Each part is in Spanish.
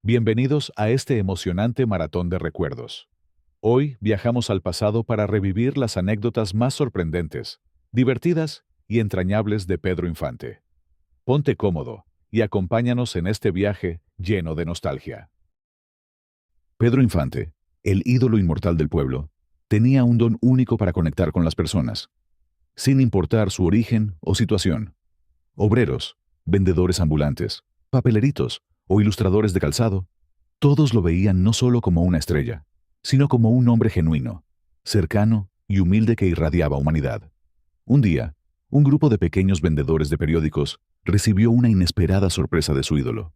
Bienvenidos a este emocionante maratón de recuerdos. Hoy viajamos al pasado para revivir las anécdotas más sorprendentes, divertidas y entrañables de Pedro Infante. Ponte cómodo y acompáñanos en este viaje lleno de nostalgia. Pedro Infante, el ídolo inmortal del pueblo, tenía un don único para conectar con las personas, sin importar su origen o situación. Obreros, vendedores ambulantes, papeleritos o ilustradores de calzado, todos lo veían no solo como una estrella, sino como un hombre genuino, cercano y humilde que irradiaba humanidad. Un día, un grupo de pequeños vendedores de periódicos recibió una inesperada sorpresa de su ídolo.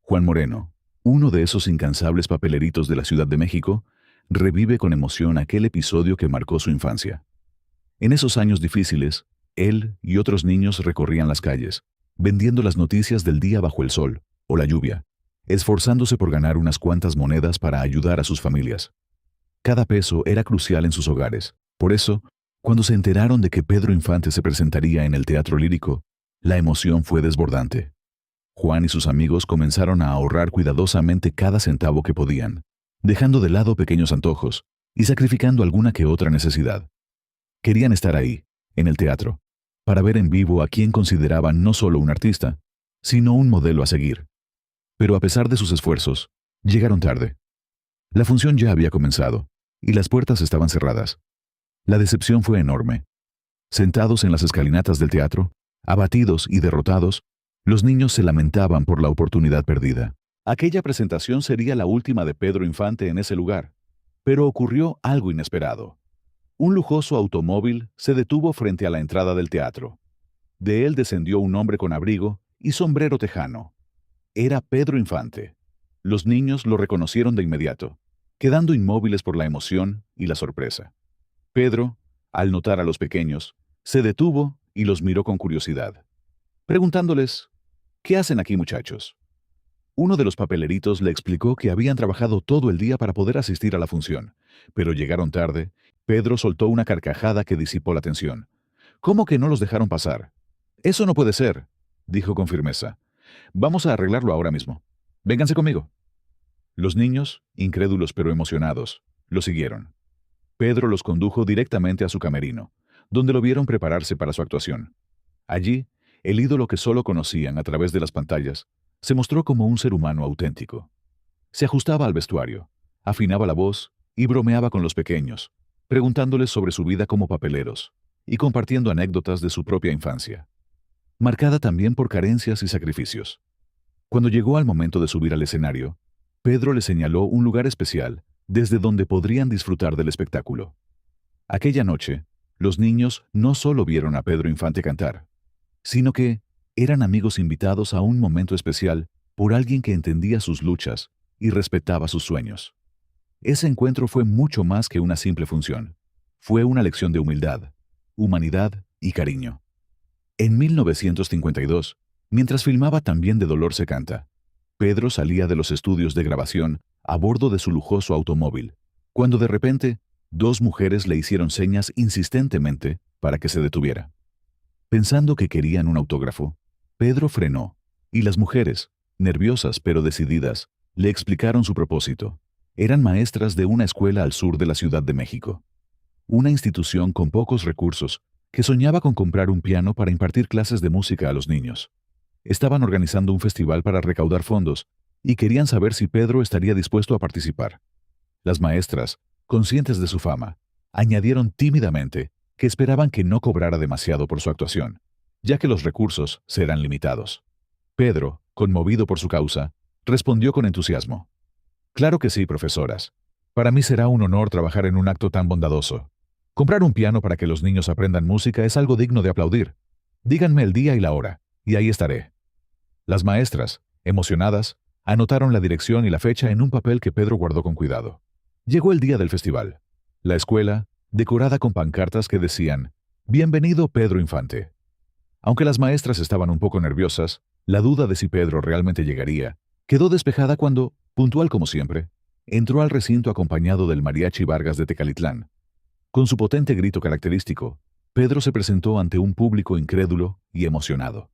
Juan Moreno, uno de esos incansables papeleritos de la Ciudad de México, revive con emoción aquel episodio que marcó su infancia. En esos años difíciles, él y otros niños recorrían las calles, vendiendo las noticias del día bajo el sol o la lluvia, esforzándose por ganar unas cuantas monedas para ayudar a sus familias. Cada peso era crucial en sus hogares. Por eso, cuando se enteraron de que Pedro Infante se presentaría en el Teatro Lírico, la emoción fue desbordante. Juan y sus amigos comenzaron a ahorrar cuidadosamente cada centavo que podían, dejando de lado pequeños antojos y sacrificando alguna que otra necesidad. Querían estar ahí, en el teatro, para ver en vivo a quien consideraban no solo un artista, sino un modelo a seguir. Pero a pesar de sus esfuerzos, llegaron tarde. La función ya había comenzado, y las puertas estaban cerradas. La decepción fue enorme. Sentados en las escalinatas del teatro, abatidos y derrotados, los niños se lamentaban por la oportunidad perdida. Aquella presentación sería la última de Pedro Infante en ese lugar, pero ocurrió algo inesperado. Un lujoso automóvil se detuvo frente a la entrada del teatro. De él descendió un hombre con abrigo y sombrero tejano. Era Pedro Infante. Los niños lo reconocieron de inmediato, quedando inmóviles por la emoción y la sorpresa. Pedro, al notar a los pequeños, se detuvo y los miró con curiosidad, preguntándoles, ¿qué hacen aquí, muchachos? Uno de los papeleritos le explicó que habían trabajado todo el día para poder asistir a la función, pero llegaron tarde. Pedro soltó una carcajada que disipó la tensión. ¿Cómo que no los dejaron pasar? Eso no puede ser, dijo con firmeza. Vamos a arreglarlo ahora mismo. Vénganse conmigo. Los niños, incrédulos pero emocionados, lo siguieron. Pedro los condujo directamente a su camerino, donde lo vieron prepararse para su actuación. Allí, el ídolo que solo conocían a través de las pantallas, se mostró como un ser humano auténtico. Se ajustaba al vestuario, afinaba la voz y bromeaba con los pequeños, preguntándoles sobre su vida como papeleros y compartiendo anécdotas de su propia infancia, marcada también por carencias y sacrificios. Cuando llegó al momento de subir al escenario, Pedro le señaló un lugar especial desde donde podrían disfrutar del espectáculo. Aquella noche, los niños no solo vieron a Pedro Infante cantar, sino que eran amigos invitados a un momento especial por alguien que entendía sus luchas y respetaba sus sueños. Ese encuentro fue mucho más que una simple función. Fue una lección de humildad, humanidad y cariño. En 1952, mientras filmaba También de Dolor se canta, Pedro salía de los estudios de grabación a bordo de su lujoso automóvil, cuando de repente, dos mujeres le hicieron señas insistentemente para que se detuviera. Pensando que querían un autógrafo, Pedro frenó, y las mujeres, nerviosas pero decididas, le explicaron su propósito. Eran maestras de una escuela al sur de la Ciudad de México. Una institución con pocos recursos que soñaba con comprar un piano para impartir clases de música a los niños. Estaban organizando un festival para recaudar fondos y querían saber si Pedro estaría dispuesto a participar. Las maestras, conscientes de su fama, añadieron tímidamente que esperaban que no cobrara demasiado por su actuación, ya que los recursos serán limitados. Pedro, conmovido por su causa, respondió con entusiasmo. Claro que sí, profesoras. Para mí será un honor trabajar en un acto tan bondadoso. Comprar un piano para que los niños aprendan música es algo digno de aplaudir. Díganme el día y la hora, y ahí estaré. Las maestras, emocionadas, anotaron la dirección y la fecha en un papel que Pedro guardó con cuidado. Llegó el día del festival. La escuela, decorada con pancartas que decían, «Bienvenido Pedro Infante». Aunque las maestras estaban un poco nerviosas, la duda de si Pedro realmente llegaría quedó despejada cuando, puntual como siempre, entró al recinto acompañado del Mariachi Vargas de Tecalitlán. Con su potente grito característico, Pedro se presentó ante un público incrédulo y emocionado.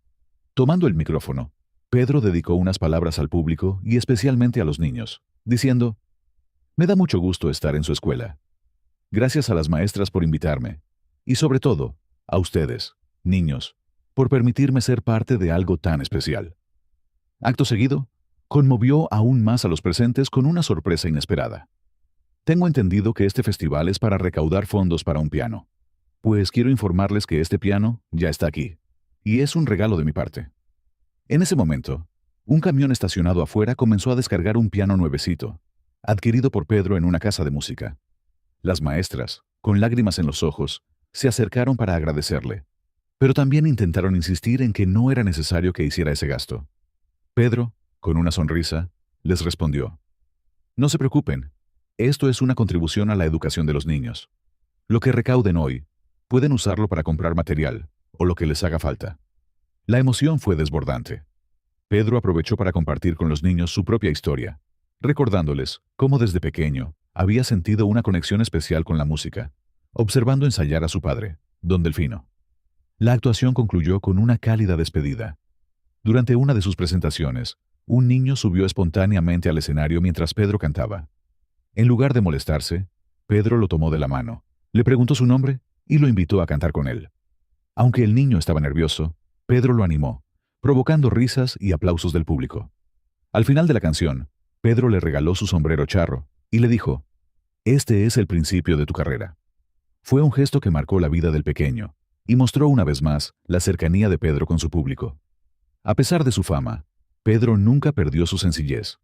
Tomando el micrófono, Pedro dedicó unas palabras al público y especialmente a los niños, diciendo: «Me da mucho gusto estar en su escuela. Gracias a las maestras por invitarme. Y sobre todo, a ustedes, niños, por permitirme ser parte de algo tan especial». Acto seguido, conmovió aún más a los presentes con una sorpresa inesperada. «Tengo entendido que este festival es para recaudar fondos para un piano. Pues quiero informarles que este piano ya está aquí, y es un regalo de mi parte». En ese momento, un camión estacionado afuera comenzó a descargar un piano nuevecito, adquirido por Pedro en una casa de música. Las maestras, con lágrimas en los ojos, se acercaron para agradecerle, pero también intentaron insistir en que no era necesario que hiciera ese gasto. Pedro, con una sonrisa, les respondió: «No se preocupen, esto es una contribución a la educación de los niños. Lo que recauden hoy, pueden usarlo para comprar material, o lo que les haga falta». La emoción fue desbordante. Pedro aprovechó para compartir con los niños su propia historia, recordándoles cómo desde pequeño había sentido una conexión especial con la música, observando ensayar a su padre, don Delfino. La actuación concluyó con una cálida despedida. Durante una de sus presentaciones, un niño subió espontáneamente al escenario mientras Pedro cantaba. En lugar de molestarse, Pedro lo tomó de la mano, le preguntó su nombre y lo invitó a cantar con él. Aunque el niño estaba nervioso, Pedro lo animó, provocando risas y aplausos del público. Al final de la canción, Pedro le regaló su sombrero charro y le dijo: «Este es el principio de tu carrera». Fue un gesto que marcó la vida del pequeño y mostró una vez más la cercanía de Pedro con su público. A pesar de su fama, Pedro nunca perdió su sencillez.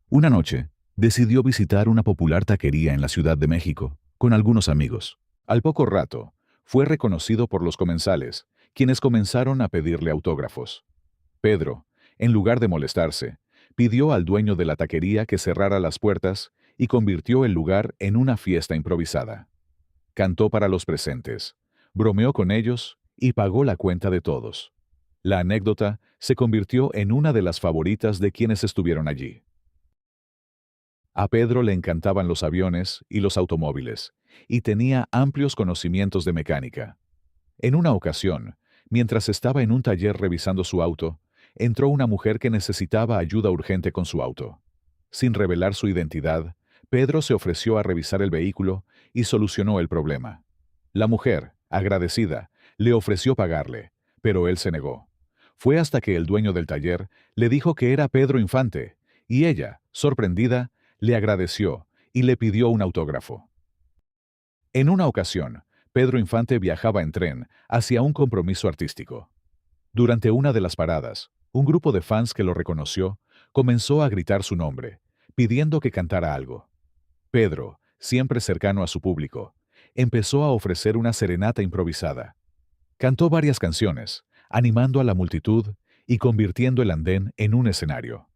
Una noche, decidió visitar una popular taquería en la Ciudad de México, con algunos amigos. Al poco rato, fue reconocido por los comensales, quienes comenzaron a pedirle autógrafos. Pedro, en lugar de molestarse, pidió al dueño de la taquería que cerrara las puertas y convirtió el lugar en una fiesta improvisada. Cantó para los presentes, bromeó con ellos y pagó la cuenta de todos. La anécdota se convirtió en una de las favoritas de quienes estuvieron allí. A Pedro le encantaban los aviones y los automóviles, y tenía amplios conocimientos de mecánica. En una ocasión, mientras estaba en un taller revisando su auto, entró una mujer que necesitaba ayuda urgente con su auto. Sin revelar su identidad, Pedro se ofreció a revisar el vehículo y solucionó el problema. La mujer, agradecida, le ofreció pagarle, pero él se negó. Fue hasta que el dueño del taller le dijo que era Pedro Infante, y ella, sorprendida, le agradeció y le pidió un autógrafo. En una ocasión, Pedro Infante viajaba en tren hacia un compromiso artístico. Durante una de las paradas, un grupo de fans que lo reconoció comenzó a gritar su nombre, pidiendo que cantara algo. Pedro, siempre cercano a su público, empezó a ofrecer una serenata improvisada. Cantó varias canciones, animando a la multitud y convirtiendo el andén en un escenario.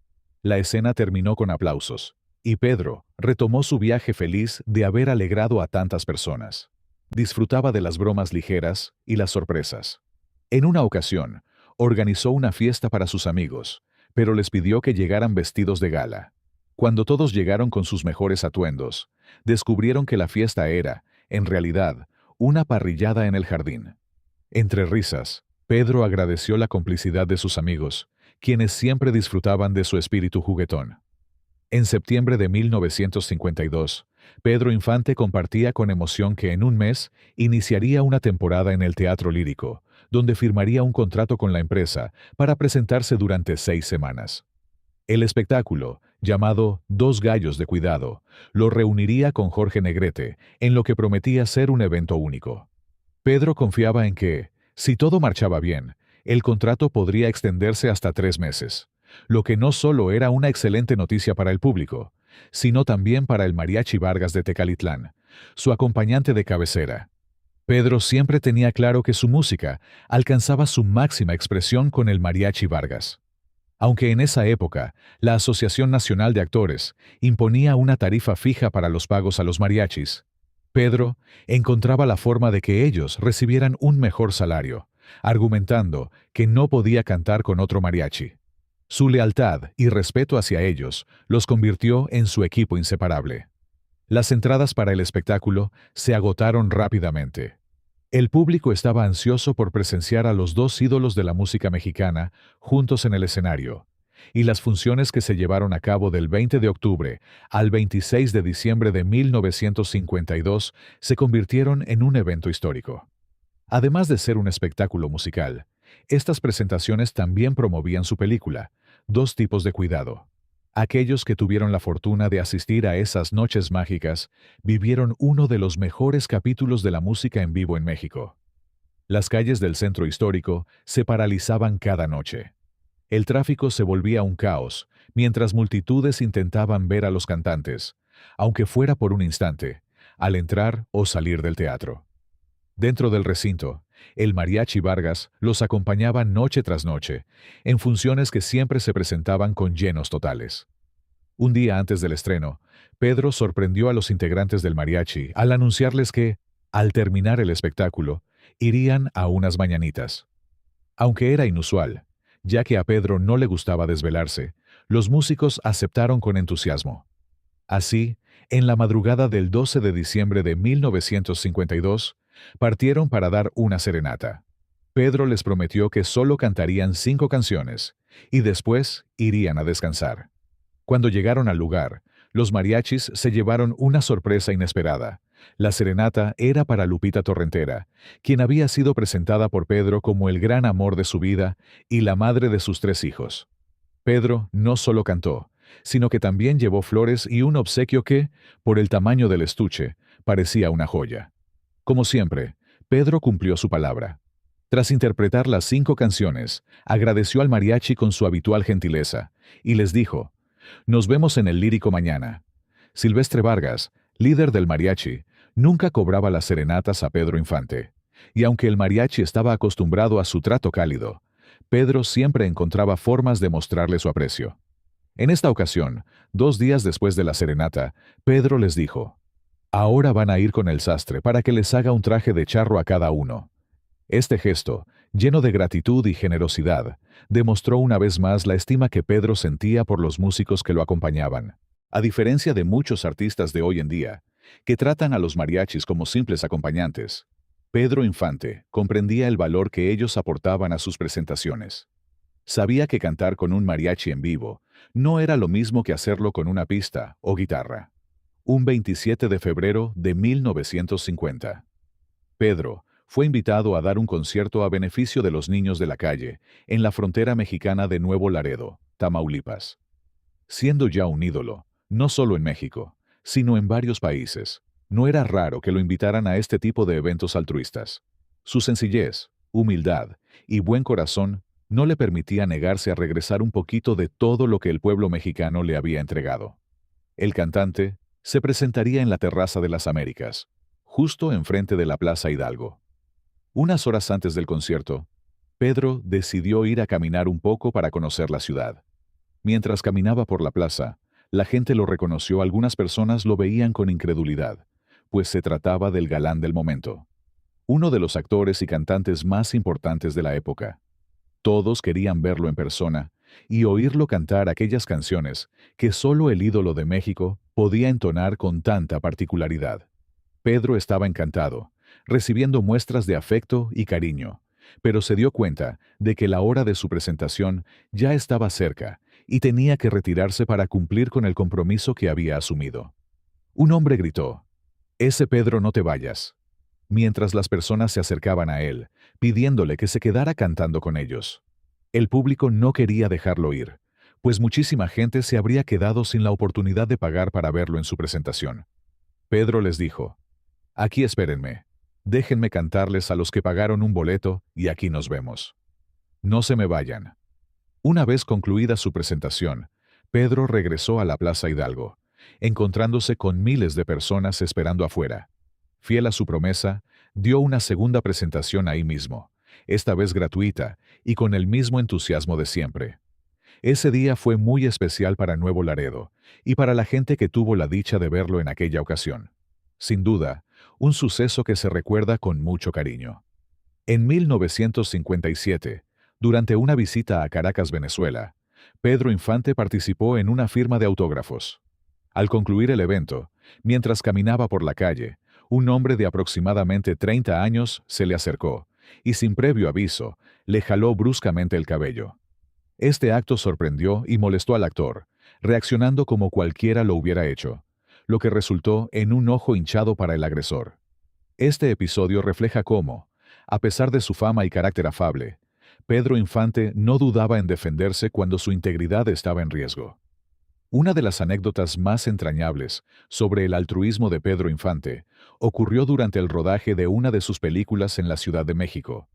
La escena terminó con aplausos, y Pedro retomó su viaje feliz de haber alegrado a tantas personas. Disfrutaba de las bromas ligeras y las sorpresas. En una ocasión, organizó una fiesta para sus amigos, pero les pidió que llegaran vestidos de gala. Cuando todos llegaron con sus mejores atuendos, descubrieron que la fiesta era, en realidad, una parrillada en el jardín. Entre risas, Pedro agradeció la complicidad de sus amigos, quienes siempre disfrutaban de su espíritu juguetón. En septiembre de 1952, Pedro Infante compartía con emoción que en un mes iniciaría una temporada en el Teatro Lírico, donde firmaría un contrato con la empresa para presentarse durante 6 semanas. El espectáculo, llamado Dos Gallos de Cuidado, lo reuniría con Jorge Negrete, en lo que prometía ser un evento único. Pedro confiaba en que, si todo marchaba bien, el contrato podría extenderse hasta 3 meses, lo que no solo era una excelente noticia para el público, sino también para el Mariachi Vargas de Tecalitlán, su acompañante de cabecera. Pedro siempre tenía claro que su música alcanzaba su máxima expresión con el Mariachi Vargas. Aunque en esa época, la Asociación Nacional de Actores imponía una tarifa fija para los pagos a los mariachis, Pedro encontraba la forma de que ellos recibieran un mejor salario, argumentando que no podía cantar con otro mariachi. Su lealtad y respeto hacia ellos los convirtió en su equipo inseparable. Las entradas para el espectáculo se agotaron rápidamente. El público estaba ansioso por presenciar a los dos ídolos de la música mexicana juntos en el escenario, y las funciones que se llevaron a cabo del 20 de octubre al 26 de diciembre de 1952 se convirtieron en un evento histórico. Además de ser un espectáculo musical, estas presentaciones también promovían su película, Dos tipos de cuidado. Aquellos que tuvieron la fortuna de asistir a esas noches mágicas vivieron uno de los mejores capítulos de la música en vivo en México. Las calles del centro histórico se paralizaban cada noche. El tráfico se volvía un caos, mientras multitudes intentaban ver a los cantantes, aunque fuera por un instante, al entrar o salir del teatro. Dentro del recinto, el Mariachi Vargas los acompañaba noche tras noche, en funciones que siempre se presentaban con llenos totales. Un día antes del estreno, Pedro sorprendió a los integrantes del mariachi al anunciarles que, al terminar el espectáculo, irían a unas mañanitas. Aunque era inusual, ya que a Pedro no le gustaba desvelarse, los músicos aceptaron con entusiasmo. Así, en la madrugada del 12 de diciembre de 1952, partieron para dar una serenata. Pedro les prometió que solo cantarían 5 canciones, y después irían a descansar. Cuando llegaron al lugar, los mariachis se llevaron una sorpresa inesperada. La serenata era para Lupita Torrentera, quien había sido presentada por Pedro como el gran amor de su vida y la madre de sus 3 hijos. Pedro no solo cantó, sino que también llevó flores y un obsequio que, por el tamaño del estuche, parecía una joya. Como siempre, Pedro cumplió su palabra. Tras interpretar las 5 canciones, agradeció al mariachi con su habitual gentileza, y les dijo: «Nos vemos en el Lírico mañana». Silvestre Vargas, líder del mariachi, nunca cobraba las serenatas a Pedro Infante, y aunque el mariachi estaba acostumbrado a su trato cálido, Pedro siempre encontraba formas de mostrarle su aprecio. En esta ocasión, 2 días después de la serenata, Pedro les dijo: «Ahora van a ir con el sastre para que les haga un traje de charro a cada uno». Este gesto, lleno de gratitud y generosidad, demostró una vez más la estima que Pedro sentía por los músicos que lo acompañaban. A diferencia de muchos artistas de hoy en día, que tratan a los mariachis como simples acompañantes, Pedro Infante comprendía el valor que ellos aportaban a sus presentaciones. Sabía que cantar con un mariachi en vivo no era lo mismo que hacerlo con una pista o guitarra. Un 27 de febrero de 1950. Pedro fue invitado a dar un concierto a beneficio de los niños de la calle, en la frontera mexicana de Nuevo Laredo, Tamaulipas. Siendo ya un ídolo, no solo en México, sino en varios países, no era raro que lo invitaran a este tipo de eventos altruistas. Su sencillez, humildad y buen corazón no le permitía negarse a regresar un poquito de todo lo que el pueblo mexicano le había entregado. El cantante se presentaría en la Terraza de las Américas, justo enfrente de la Plaza Hidalgo. Unas horas antes del concierto, Pedro decidió ir a caminar un poco para conocer la ciudad. Mientras caminaba por la plaza, la gente lo reconoció. Algunas personas lo veían con incredulidad, pues se trataba del galán del momento, uno de los actores y cantantes más importantes de la época. Todos querían verlo en persona y oírlo cantar aquellas canciones que solo el ídolo de México podía entonar con tanta particularidad. Pedro estaba encantado, recibiendo muestras de afecto y cariño, pero se dio cuenta de que la hora de su presentación ya estaba cerca y tenía que retirarse para cumplir con el compromiso que había asumido. Un hombre gritó: «Ese Pedro, no te vayas», mientras las personas se acercaban a él, pidiéndole que se quedara cantando con ellos. El público no quería dejarlo ir, pues muchísima gente se habría quedado sin la oportunidad de pagar para verlo en su presentación. Pedro les dijo: «Aquí espérenme. Déjenme cantarles a los que pagaron un boleto y aquí nos vemos. No se me vayan». Una vez concluida su presentación, Pedro regresó a la Plaza Hidalgo, encontrándose con miles de personas esperando afuera. Fiel a su promesa, dio una segunda presentación ahí mismo, esta vez gratuita y con el mismo entusiasmo de siempre. Ese día fue muy especial para Nuevo Laredo y para la gente que tuvo la dicha de verlo en aquella ocasión. Sin duda, un suceso que se recuerda con mucho cariño. En 1957, durante una visita a Caracas, Venezuela, Pedro Infante participó en una firma de autógrafos. Al concluir el evento, mientras caminaba por la calle, un hombre de aproximadamente 30 años se le acercó y sin previo aviso, le jaló bruscamente el cabello. Este acto sorprendió y molestó al actor, reaccionando como cualquiera lo hubiera hecho, lo que resultó en un ojo hinchado para el agresor. Este episodio refleja cómo, a pesar de su fama y carácter afable, Pedro Infante no dudaba en defenderse cuando su integridad estaba en riesgo. Una de las anécdotas más entrañables sobre el altruismo de Pedro Infante ocurrió durante el rodaje de una de sus películas en la Ciudad de México.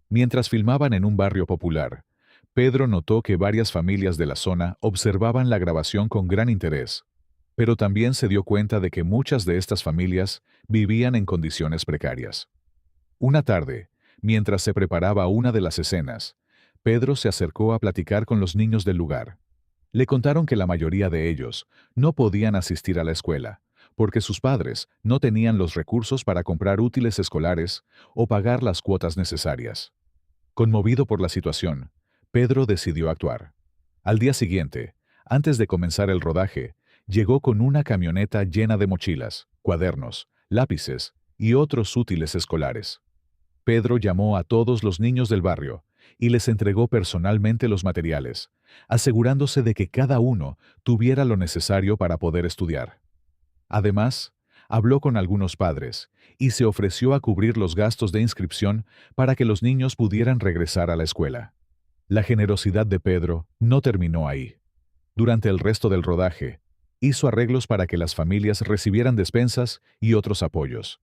Mientras filmaban en un barrio popular, Pedro notó que varias familias de la zona observaban la grabación con gran interés, pero también se dio cuenta de que muchas de estas familias vivían en condiciones precarias. Una tarde, mientras se preparaba una de las escenas, Pedro se acercó a platicar con los niños del lugar. Le contaron que la mayoría de ellos no podían asistir a la escuela, porque sus padres no tenían los recursos para comprar útiles escolares o pagar las cuotas necesarias. Conmovido por la situación, Pedro decidió actuar. Al día siguiente, antes de comenzar el rodaje, llegó con una camioneta llena de mochilas, cuadernos, lápices y otros útiles escolares. Pedro llamó a todos los niños del barrio y les entregó personalmente los materiales, asegurándose de que cada uno tuviera lo necesario para poder estudiar. Además, habló con algunos padres y se ofreció a cubrir los gastos de inscripción para que los niños pudieran regresar a la escuela. La generosidad de Pedro no terminó ahí. Durante el resto del rodaje, hizo arreglos para que las familias recibieran despensas y otros apoyos.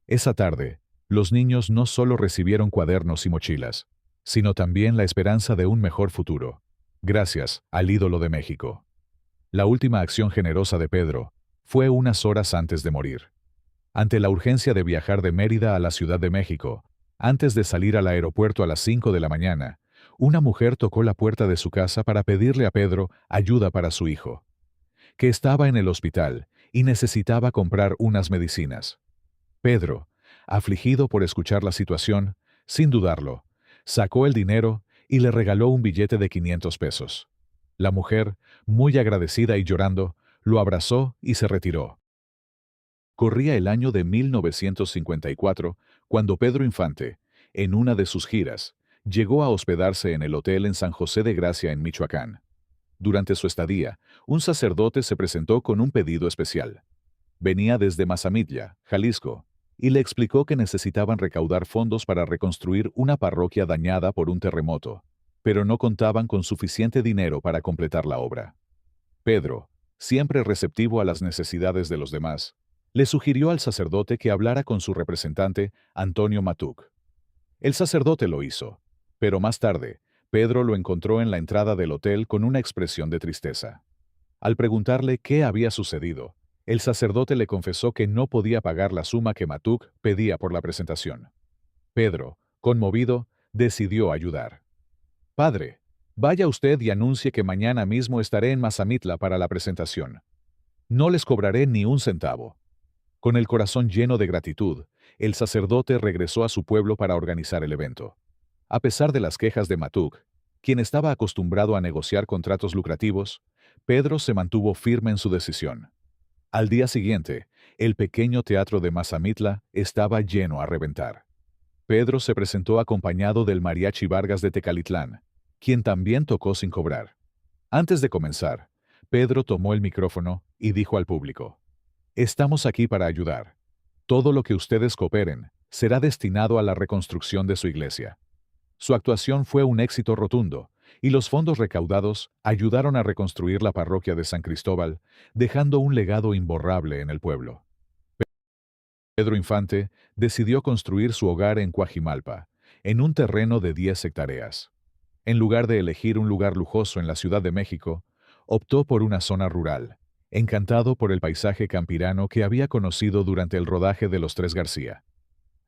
Esa tarde, los niños no solo recibieron cuadernos y mochilas, sino también la esperanza de un mejor futuro, gracias al ídolo de México. La última acción generosa de Pedro fue unas horas antes de morir. Ante la urgencia de viajar de Mérida a la Ciudad de México, antes de salir al aeropuerto a las 5 de la mañana, una mujer tocó la puerta de su casa para pedirle a Pedro ayuda para su hijo, que estaba en el hospital y necesitaba comprar unas medicinas. Pedro, afligido por escuchar la situación, sin dudarlo, sacó el dinero y le regaló un billete de 500 pesos. La mujer, muy agradecida y llorando, lo abrazó y se retiró. Corría el año de 1954 cuando Pedro Infante, en una de sus giras, llegó a hospedarse en el hotel en San José de Gracia en Michoacán. Durante su estadía, un sacerdote se presentó con un pedido especial. Venía desde Mazamitla, Jalisco, y le explicó que necesitaban recaudar fondos para reconstruir una parroquia dañada por un terremoto, pero no contaban con suficiente dinero para completar la obra. Pedro, siempre receptivo a las necesidades de los demás, le sugirió al sacerdote que hablara con su representante, Antonio Matuc. El sacerdote lo hizo, pero más tarde, Pedro lo encontró en la entrada del hotel con una expresión de tristeza. Al preguntarle qué había sucedido, el sacerdote le confesó que no podía pagar la suma que Matuc pedía por la presentación. Pedro, conmovido, decidió ayudar. «Padre, vaya usted y anuncie que mañana mismo estaré en Mazamitla para la presentación. No les cobraré ni un centavo». Con el corazón lleno de gratitud, el sacerdote regresó a su pueblo para organizar el evento. A pesar de las quejas de Matuc, quien estaba acostumbrado a negociar contratos lucrativos, Pedro se mantuvo firme en su decisión. Al día siguiente, el pequeño teatro de Mazamitla estaba lleno a reventar. Pedro se presentó acompañado del Mariachi Vargas de Tecalitlán, quien también tocó sin cobrar. Antes de comenzar, Pedro tomó el micrófono y dijo al público: «Estamos aquí para ayudar. Todo lo que ustedes cooperen será destinado a la reconstrucción de su iglesia». Su actuación fue un éxito rotundo, y los fondos recaudados ayudaron a reconstruir la parroquia de San Cristóbal, dejando un legado imborrable en el pueblo. Pedro Infante decidió construir su hogar en Coajimalpa, en un terreno de 10 hectáreas. En lugar de elegir un lugar lujoso en la Ciudad de México, optó por una zona rural, encantado por el paisaje campirano que había conocido durante el rodaje de Los Tres García.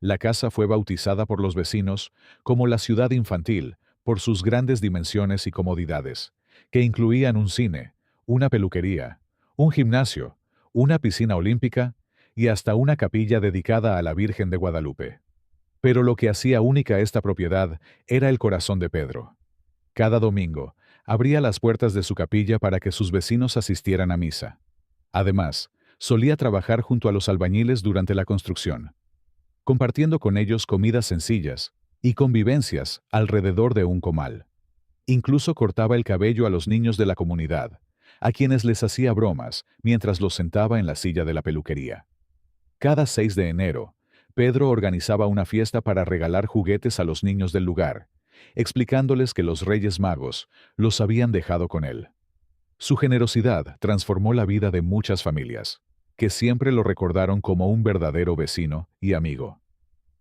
La casa fue bautizada por los vecinos como la ciudad infantil por sus grandes dimensiones y comodidades, que incluían un cine, una peluquería, un gimnasio, una piscina olímpica y hasta una capilla dedicada a la Virgen de Guadalupe. Pero lo que hacía única esta propiedad era el corazón de Pedro. Cada domingo, abría las puertas de su capilla para que sus vecinos asistieran a misa. Además, Solía trabajar junto a los albañiles durante la construcción, compartiendo con ellos comidas sencillas y convivencias alrededor de un comal. Incluso cortaba el cabello a los niños de la comunidad, a quienes les hacía bromas mientras los sentaba en la silla de la peluquería. Cada 6 de enero, Pedro organizaba una fiesta para regalar juguetes a los niños del lugar, explicándoles que los Reyes Magos los habían dejado con él. Su generosidad transformó la vida de muchas familias, que siempre lo recordaron como un verdadero vecino y amigo.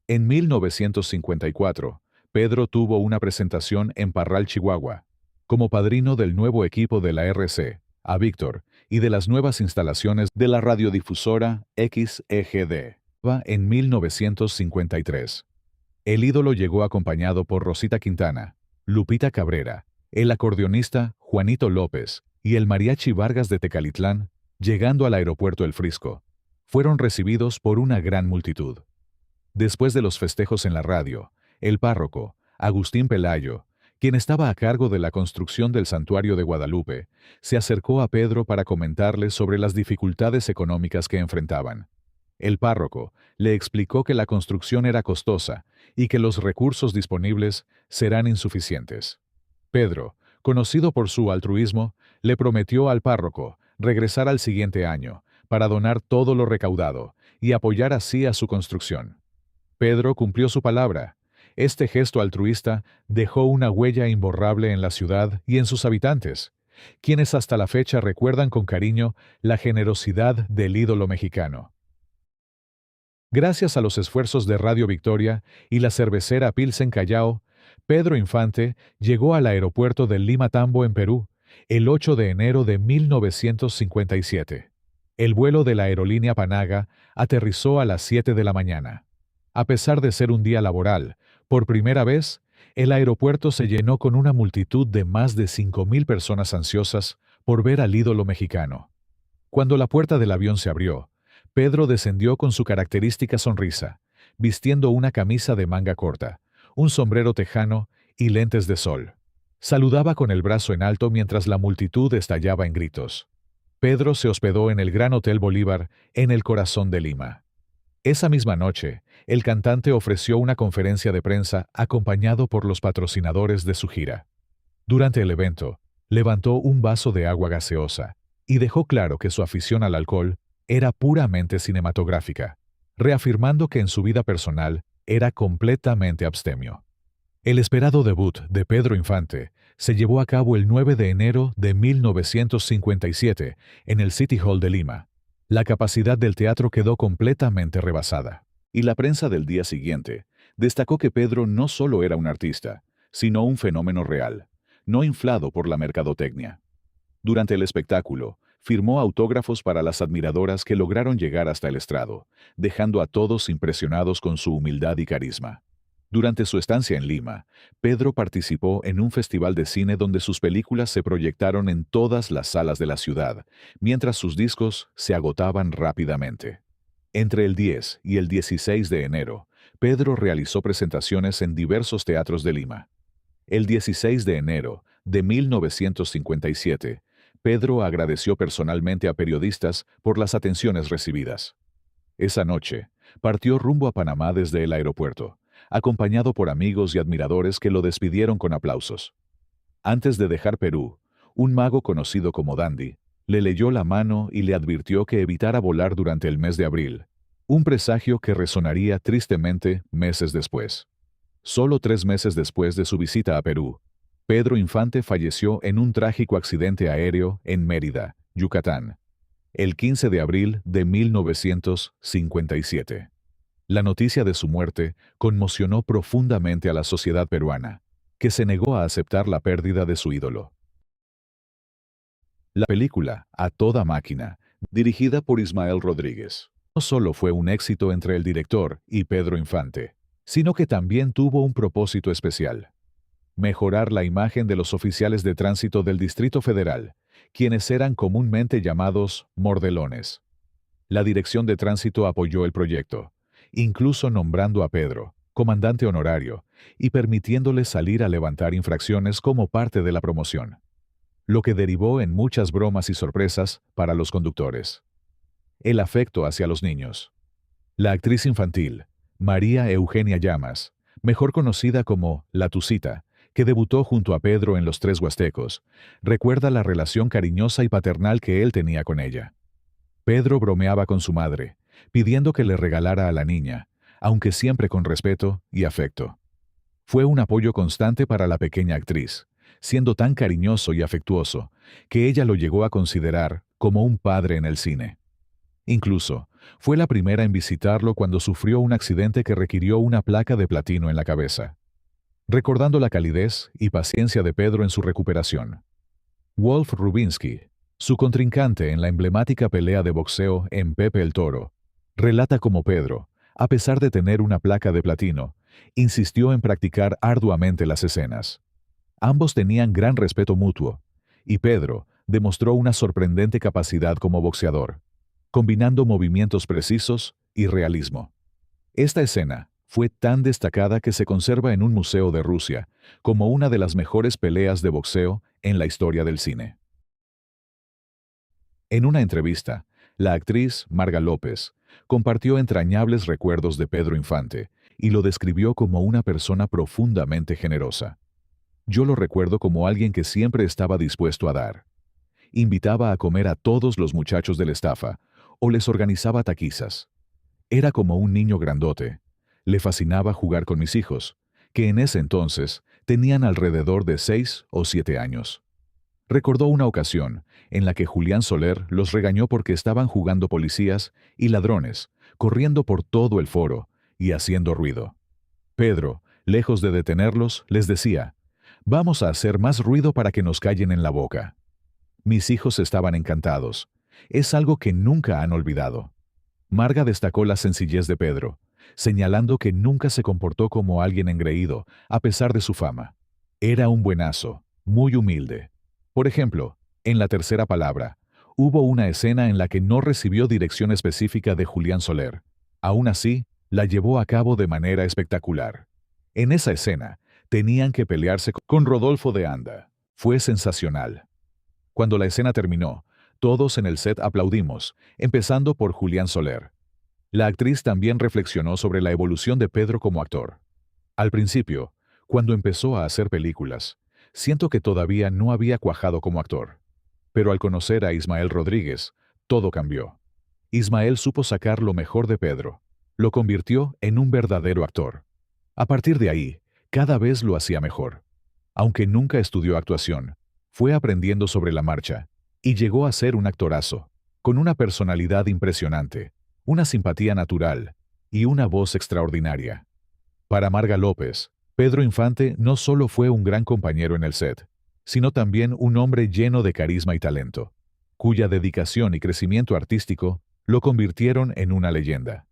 En 1954, Pedro tuvo una presentación en Parral, Chihuahua, como padrino del nuevo equipo de la RC, a Víctor, y de las nuevas instalaciones de la radiodifusora XEGD. En 1953. El ídolo llegó acompañado por Rosita Quintana, Lupita Cabrera, el acordeonista Juanito López y el mariachi Vargas de Tecalitlán, llegando al aeropuerto El Frisco. Fueron recibidos por una gran multitud. Después de los festejos en la radio, el párroco, Agustín Pelayo, quien estaba a cargo de la construcción del santuario de Guadalupe, se acercó a Pedro para comentarle sobre las dificultades económicas que enfrentaban. El párroco le explicó que la construcción era costosa y que los recursos disponibles serán insuficientes. Pedro, conocido por su altruismo, le prometió al párroco regresar al siguiente año para donar todo lo recaudado y apoyar así a su construcción. Pedro cumplió su palabra. Este gesto altruista dejó una huella imborrable en la ciudad y en sus habitantes, quienes hasta la fecha recuerdan con cariño la generosidad del ídolo mexicano. Gracias a los esfuerzos de Radio Victoria y la cervecera Pilsen Callao, Pedro Infante llegó al aeropuerto de Lima Tambo en Perú el 8 de enero de 1957. El vuelo de la aerolínea Panaga aterrizó a las 7 de la mañana. A pesar de ser un día laboral, por primera vez, el aeropuerto se llenó con una multitud de más de 5,000 personas ansiosas por ver al ídolo mexicano. Cuando la puerta del avión se abrió, Pedro descendió con su característica sonrisa, vistiendo una camisa de manga corta, un sombrero tejano y lentes de sol. Saludaba con el brazo en alto mientras la multitud estallaba en gritos. Pedro se hospedó en el Gran Hotel Bolívar, en el corazón de Lima. Esa misma noche, el cantante ofreció una conferencia de prensa acompañado por los patrocinadores de su gira. Durante el evento, levantó un vaso de agua gaseosa y dejó claro que su afición al alcohol era puramente cinematográfica, reafirmando que en su vida personal era completamente abstemio. El esperado debut de Pedro Infante se llevó a cabo el 9 de enero de 1957 en el City Hall de Lima. La capacidad del teatro quedó completamente rebasada. Y la prensa del día siguiente destacó que Pedro no solo era un artista, sino un fenómeno real, no inflado por la mercadotecnia. Durante el espectáculo, firmó autógrafos para las admiradoras que lograron llegar hasta el estrado, dejando a todos impresionados con su humildad y carisma. Durante su estancia en Lima, Pedro participó en un festival de cine donde sus películas se proyectaron en todas las salas de la ciudad, mientras sus discos se agotaban rápidamente. Entre el 10 y el 16 de enero, Pedro realizó presentaciones en diversos teatros de Lima. El 16 de enero de 1957, Pedro agradeció personalmente a periodistas por las atenciones recibidas. Esa noche, partió rumbo a Panamá desde el aeropuerto, acompañado por amigos y admiradores que lo despidieron con aplausos. Antes de dejar Perú, un mago conocido como Dandy le leyó la mano y le advirtió que evitara volar durante el mes de abril, un presagio que resonaría tristemente meses después. Solo 3 meses después de su visita a Perú, Pedro Infante falleció en un trágico accidente aéreo en Mérida, Yucatán, el 15 de abril de 1957. La noticia de su muerte conmocionó profundamente a la sociedad peruana, que se negó a aceptar la pérdida de su ídolo. La película, A Toda Máquina, dirigida por Ismael Rodríguez, no solo fue un éxito entre el director y Pedro Infante, sino que también tuvo un propósito especial: mejorar la imagen de los oficiales de tránsito del Distrito Federal, quienes eran comúnmente llamados mordelones. La Dirección de Tránsito apoyó el proyecto, incluso nombrando a Pedro comandante honorario y permitiéndole salir a levantar infracciones como parte de la promoción, lo que derivó en muchas bromas y sorpresas para los conductores. el afecto hacia los niños. La actriz infantil, María Eugenia Llamas, mejor conocida como La Tucita, que debutó junto a Pedro en Los Tres Huastecos, recuerda la relación cariñosa y paternal que él tenía con ella. Pedro bromeaba con su madre, pidiendo que le regalara a la niña, aunque siempre con respeto y afecto. Fue un apoyo constante para la pequeña actriz, siendo tan cariñoso y afectuoso, que ella lo llegó a considerar como un padre en el cine. Incluso, fue la primera en visitarlo cuando sufrió un accidente que requirió una placa de platino en la cabeza. Recordando la calidez y paciencia de Pedro en su recuperación. Wolf Rubinsky, su contrincante en la emblemática pelea de boxeo en Pepe el Toro, relata cómo Pedro, a pesar de tener una placa de platino, insistió en practicar arduamente las escenas. Ambos tenían gran respeto mutuo, y Pedro demostró una sorprendente capacidad como boxeador, combinando movimientos precisos y realismo. Esta escena fue tan destacada que se conserva en un museo de Rusia como una de las mejores peleas de boxeo en la historia del cine. En una entrevista, la actriz Marga López compartió entrañables recuerdos de Pedro Infante y lo describió como una persona profundamente generosa. Yo lo recuerdo como alguien que siempre estaba dispuesto a dar. Invitaba a comer a todos los muchachos de la estafa o les organizaba taquizas. Era como un niño grandote. Le fascinaba jugar con mis hijos, que en ese entonces tenían alrededor de 6 o 7 años. Recordó una ocasión en la que Julián Soler los regañó porque estaban jugando policías y ladrones, corriendo por todo el foro y haciendo ruido. Pedro, lejos de detenerlos, les decía: «Vamos a hacer más ruido para que nos callen en la boca». Mis hijos estaban encantados. Es algo que nunca han olvidado. Marga destacó la sencillez de Pedro, señalando que nunca se comportó como alguien engreído, a pesar de su fama. Era un buenazo, muy humilde. Por ejemplo, en La Tercera Palabra, hubo una escena en la que no recibió dirección específica de Julián Soler. Aún así, la llevó a cabo de manera espectacular. En esa escena, tenían que pelearse con Rodolfo de Anda. Fue sensacional. Cuando la escena terminó, todos en el set aplaudimos, empezando por Julián Soler. La actriz también reflexionó sobre la evolución de Pedro como actor. Al principio, cuando empezó a hacer películas, siento que todavía no había cuajado como actor. Pero al conocer a Ismael Rodríguez, todo cambió. Ismael supo sacar lo mejor de Pedro. Lo convirtió en un verdadero actor. A partir de ahí, cada vez lo hacía mejor. Aunque nunca estudió actuación, fue aprendiendo sobre la marcha, y llegó a ser un actorazo, con una personalidad impresionante, una simpatía natural y una voz extraordinaria. Para Marga López, Pedro Infante no solo fue un gran compañero en el set, sino también un hombre lleno de carisma y talento, cuya dedicación y crecimiento artístico lo convirtieron en una leyenda.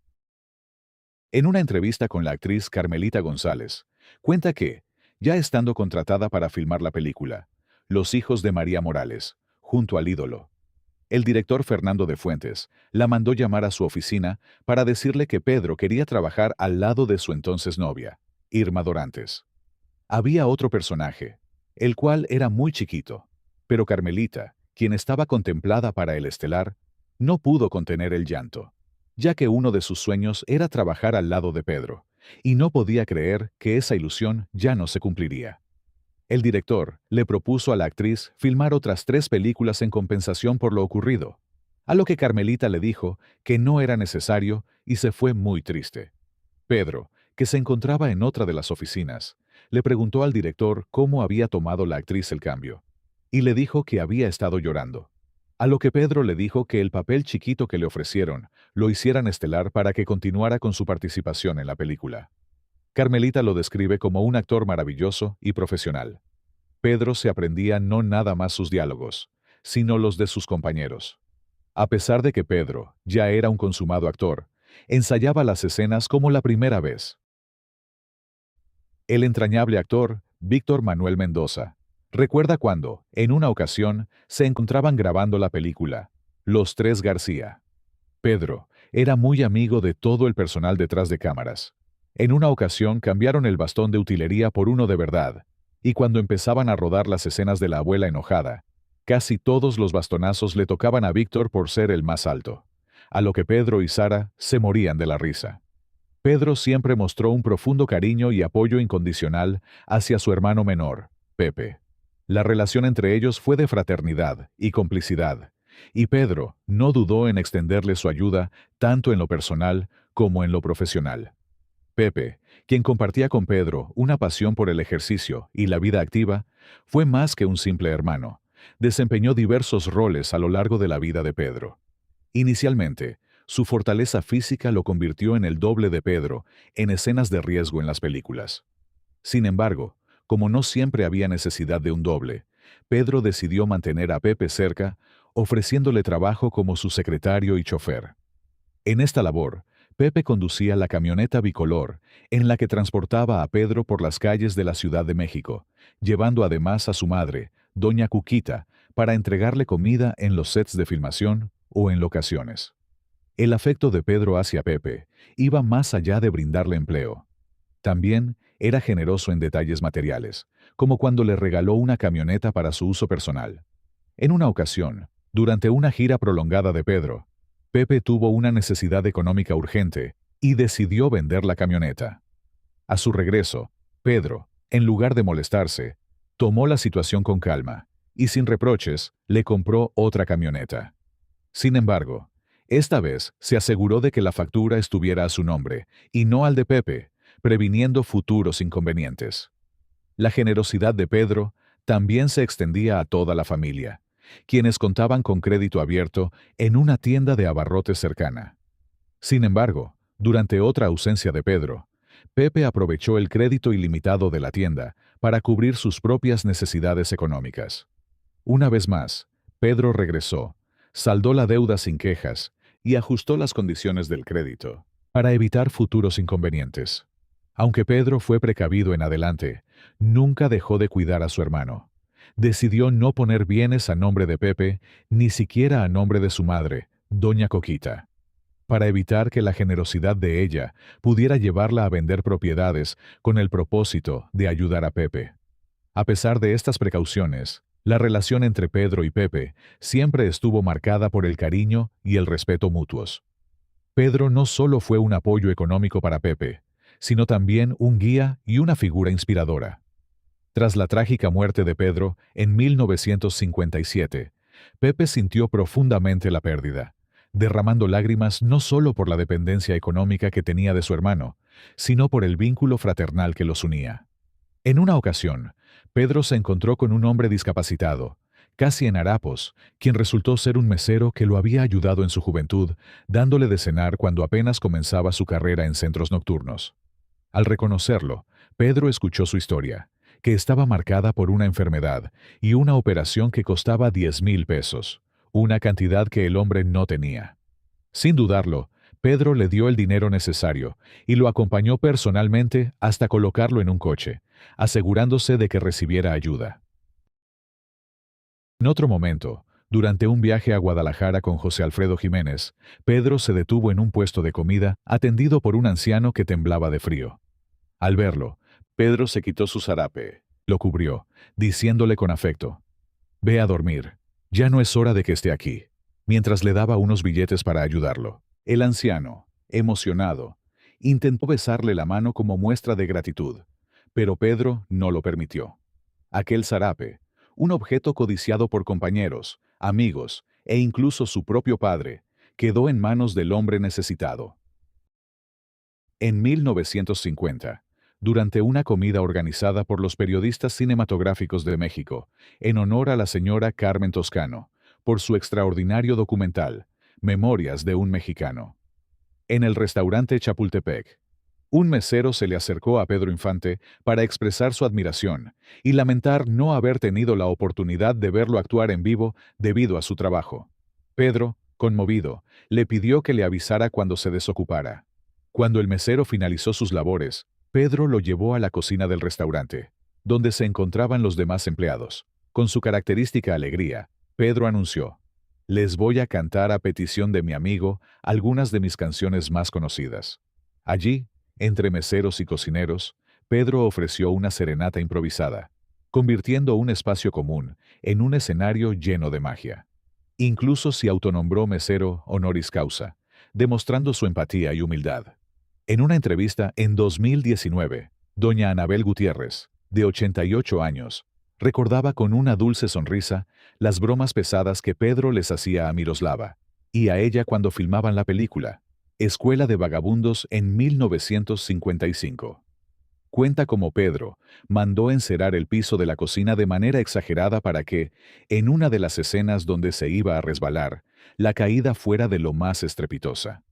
En una entrevista con la actriz Carmelita González, cuenta que, ya estando contratada para filmar la película Los hijos de María Morales, junto al ídolo, el director Fernando de Fuentes la mandó llamar a su oficina para decirle que Pedro quería trabajar al lado de su entonces novia, Irma Dorantes. Había otro personaje, el cual era muy chiquito, pero Carmelita, quien estaba contemplada para el estelar, no pudo contener el llanto, ya que uno de sus sueños era trabajar al lado de Pedro, y no podía creer que esa ilusión ya no se cumpliría. El director le propuso a la actriz filmar otras 3 películas en compensación por lo ocurrido, a lo que Carmelita le dijo que no era necesario y se fue muy triste. Pedro, que se encontraba en otra de las oficinas, le preguntó al director cómo había tomado la actriz el cambio, y le dijo que había estado llorando. A lo que Pedro le dijo que el papel chiquito que le ofrecieron lo hicieran estelar para que continuara con su participación en la película. Carmelita lo describe como un actor maravilloso y profesional. Pedro se aprendía no nada más sus diálogos, sino los de sus compañeros. A pesar de que Pedro ya era un consumado actor, ensayaba las escenas como la primera vez. El entrañable actor, Víctor Manuel Mendoza, recuerda cuando, en una ocasión, se encontraban grabando la película Los Tres García. Pedro era muy amigo de todo el personal detrás de cámaras. En una ocasión cambiaron el bastón de utilería por uno de verdad, y cuando empezaban a rodar las escenas de la abuela enojada, casi todos los bastonazos le tocaban a Víctor por ser el más alto. a lo que Pedro y Sara se morían de la risa. Pedro siempre mostró un profundo cariño y apoyo incondicional hacia su hermano menor, Pepe. La relación entre ellos fue de fraternidad y complicidad, y Pedro no dudó en extenderle su ayuda tanto en lo personal como en lo profesional. Pepe, quien compartía con Pedro una pasión por el ejercicio y la vida activa, fue más que un simple hermano. Desempeñó diversos roles a lo largo de la vida de Pedro. Inicialmente, su fortaleza física lo convirtió en el doble de Pedro en escenas de riesgo en las películas. Sin embargo, como no siempre había necesidad de un doble, Pedro decidió mantener a Pepe cerca, ofreciéndole trabajo como su secretario y chofer. En esta labor, Pepe conducía la camioneta bicolor en la que transportaba a Pedro por las calles de la Ciudad de México, llevando además a su madre, doña Cuquita, para entregarle comida en los sets de filmación o en locaciones. El afecto de Pedro hacia Pepe iba más allá de brindarle empleo. También era generoso en detalles materiales, como cuando le regaló una camioneta para su uso personal. En una ocasión, durante una gira prolongada de Pedro, Pepe tuvo una necesidad económica urgente y decidió vender la camioneta. A su regreso, Pedro, en lugar de molestarse, tomó la situación con calma y sin reproches le compró otra camioneta. Sin embargo, esta vez se aseguró de que la factura estuviera a su nombre y no al de Pepe, previniendo futuros inconvenientes. La generosidad de Pedro también se extendía a toda la familia, quienes contaban con crédito abierto en una tienda de abarrotes cercana. Sin embargo, durante otra ausencia de Pedro, Pepe aprovechó el crédito ilimitado de la tienda para cubrir sus propias necesidades económicas. Una vez más, Pedro regresó, saldó la deuda sin quejas y ajustó las condiciones del crédito para evitar futuros inconvenientes. Aunque Pedro fue precavido en adelante, nunca dejó de cuidar a su hermano. Decidió no poner bienes a nombre de Pepe, ni siquiera a nombre de su madre, doña Coquita, para evitar que la generosidad de ella pudiera llevarla a vender propiedades con el propósito de ayudar a Pepe. A pesar de estas precauciones, la relación entre Pedro y Pepe siempre estuvo marcada por el cariño y el respeto mutuos. Pedro no solo fue un apoyo económico para Pepe, sino también un guía y una figura inspiradora. Tras la trágica muerte de Pedro en 1957, Pepe sintió profundamente la pérdida, derramando lágrimas no solo por la dependencia económica que tenía de su hermano, sino por el vínculo fraternal que los unía. En una ocasión, Pedro se encontró con un hombre discapacitado, casi en harapos, quien resultó ser un mesero que lo había ayudado en su juventud, dándole de cenar cuando apenas comenzaba su carrera en centros nocturnos. Al reconocerlo, Pedro escuchó su historia, que estaba marcada por una enfermedad y una operación que costaba 10,000 pesos, una cantidad que el hombre no tenía. Sin dudarlo, Pedro le dio el dinero necesario y lo acompañó personalmente hasta colocarlo en un coche, asegurándose de que recibiera ayuda. En otro momento, durante un viaje a Guadalajara con José Alfredo Jiménez, Pedro se detuvo en un puesto de comida atendido por un anciano que temblaba de frío. Al verlo, Pedro se quitó su zarape, lo cubrió, diciéndole con afecto: «Ve a dormir, ya no es hora de que esté aquí», mientras le daba unos billetes para ayudarlo. El anciano, emocionado, intentó besarle la mano como muestra de gratitud, pero Pedro no lo permitió. Aquel zarape, un objeto codiciado por compañeros, amigos e incluso su propio padre, quedó en manos del hombre necesitado. En 1950, durante una comida organizada por los periodistas cinematográficos de México, en honor a la señora Carmen Toscano, por su extraordinario documental, Memorias de un Mexicano. En el restaurante Chapultepec, un mesero se le acercó a Pedro Infante para expresar su admiración y lamentar no haber tenido la oportunidad de verlo actuar en vivo debido a su trabajo. Pedro, conmovido, le pidió que le avisara cuando se desocupara. Cuando el mesero finalizó sus labores, Pedro lo llevó a la cocina del restaurante, donde se encontraban los demás empleados. Con su característica alegría, Pedro anunció: «Les voy a cantar a petición de mi amigo algunas de mis canciones más conocidas». Allí, entre meseros y cocineros, Pedro ofreció una serenata improvisada, convirtiendo un espacio común en un escenario lleno de magia. Incluso se autonombró mesero honoris causa, demostrando su empatía y humildad. En una entrevista en 2019, doña Anabel Gutiérrez, de 88 años, recordaba con una dulce sonrisa las bromas pesadas que Pedro les hacía a Miroslava y a ella cuando filmaban la película Escuela de Vagabundos en 1955. Cuenta cómo Pedro mandó encerar el piso de la cocina de manera exagerada para que, en una de las escenas donde se iba a resbalar, la caída fuera de lo más estrepitosa.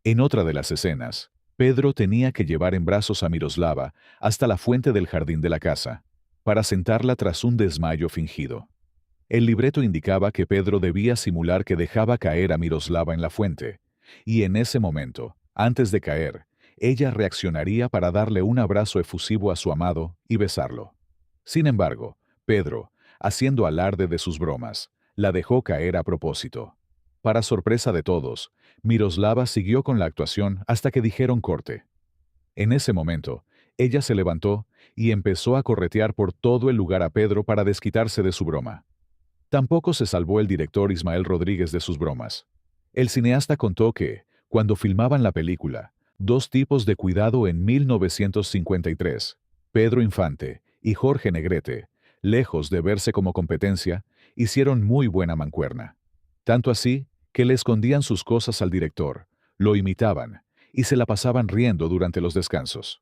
En otra de las escenas, Pedro tenía que llevar en brazos a Miroslava hasta la fuente del jardín de la casa, para sentarla tras un desmayo fingido. El libreto indicaba que Pedro debía simular que dejaba caer a Miroslava en la fuente, y en ese momento, antes de caer, ella reaccionaría para darle un abrazo efusivo a su amado y besarlo. Sin embargo, Pedro, haciendo alarde de sus bromas, la dejó caer a propósito. Para sorpresa de todos, Miroslava siguió con la actuación hasta que dijeron corte. En ese momento, ella se levantó y empezó a corretear por todo el lugar a Pedro para desquitarse de su broma. Tampoco se salvó el director Ismael Rodríguez de sus bromas. El cineasta contó que, cuando filmaban la película, Dos tipos de cuidado en 1953, Pedro Infante y Jorge Negrete, lejos de verse como competencia, hicieron muy buena mancuerna. Tanto así que le escondían sus cosas al director, lo imitaban y se la pasaban riendo durante los descansos.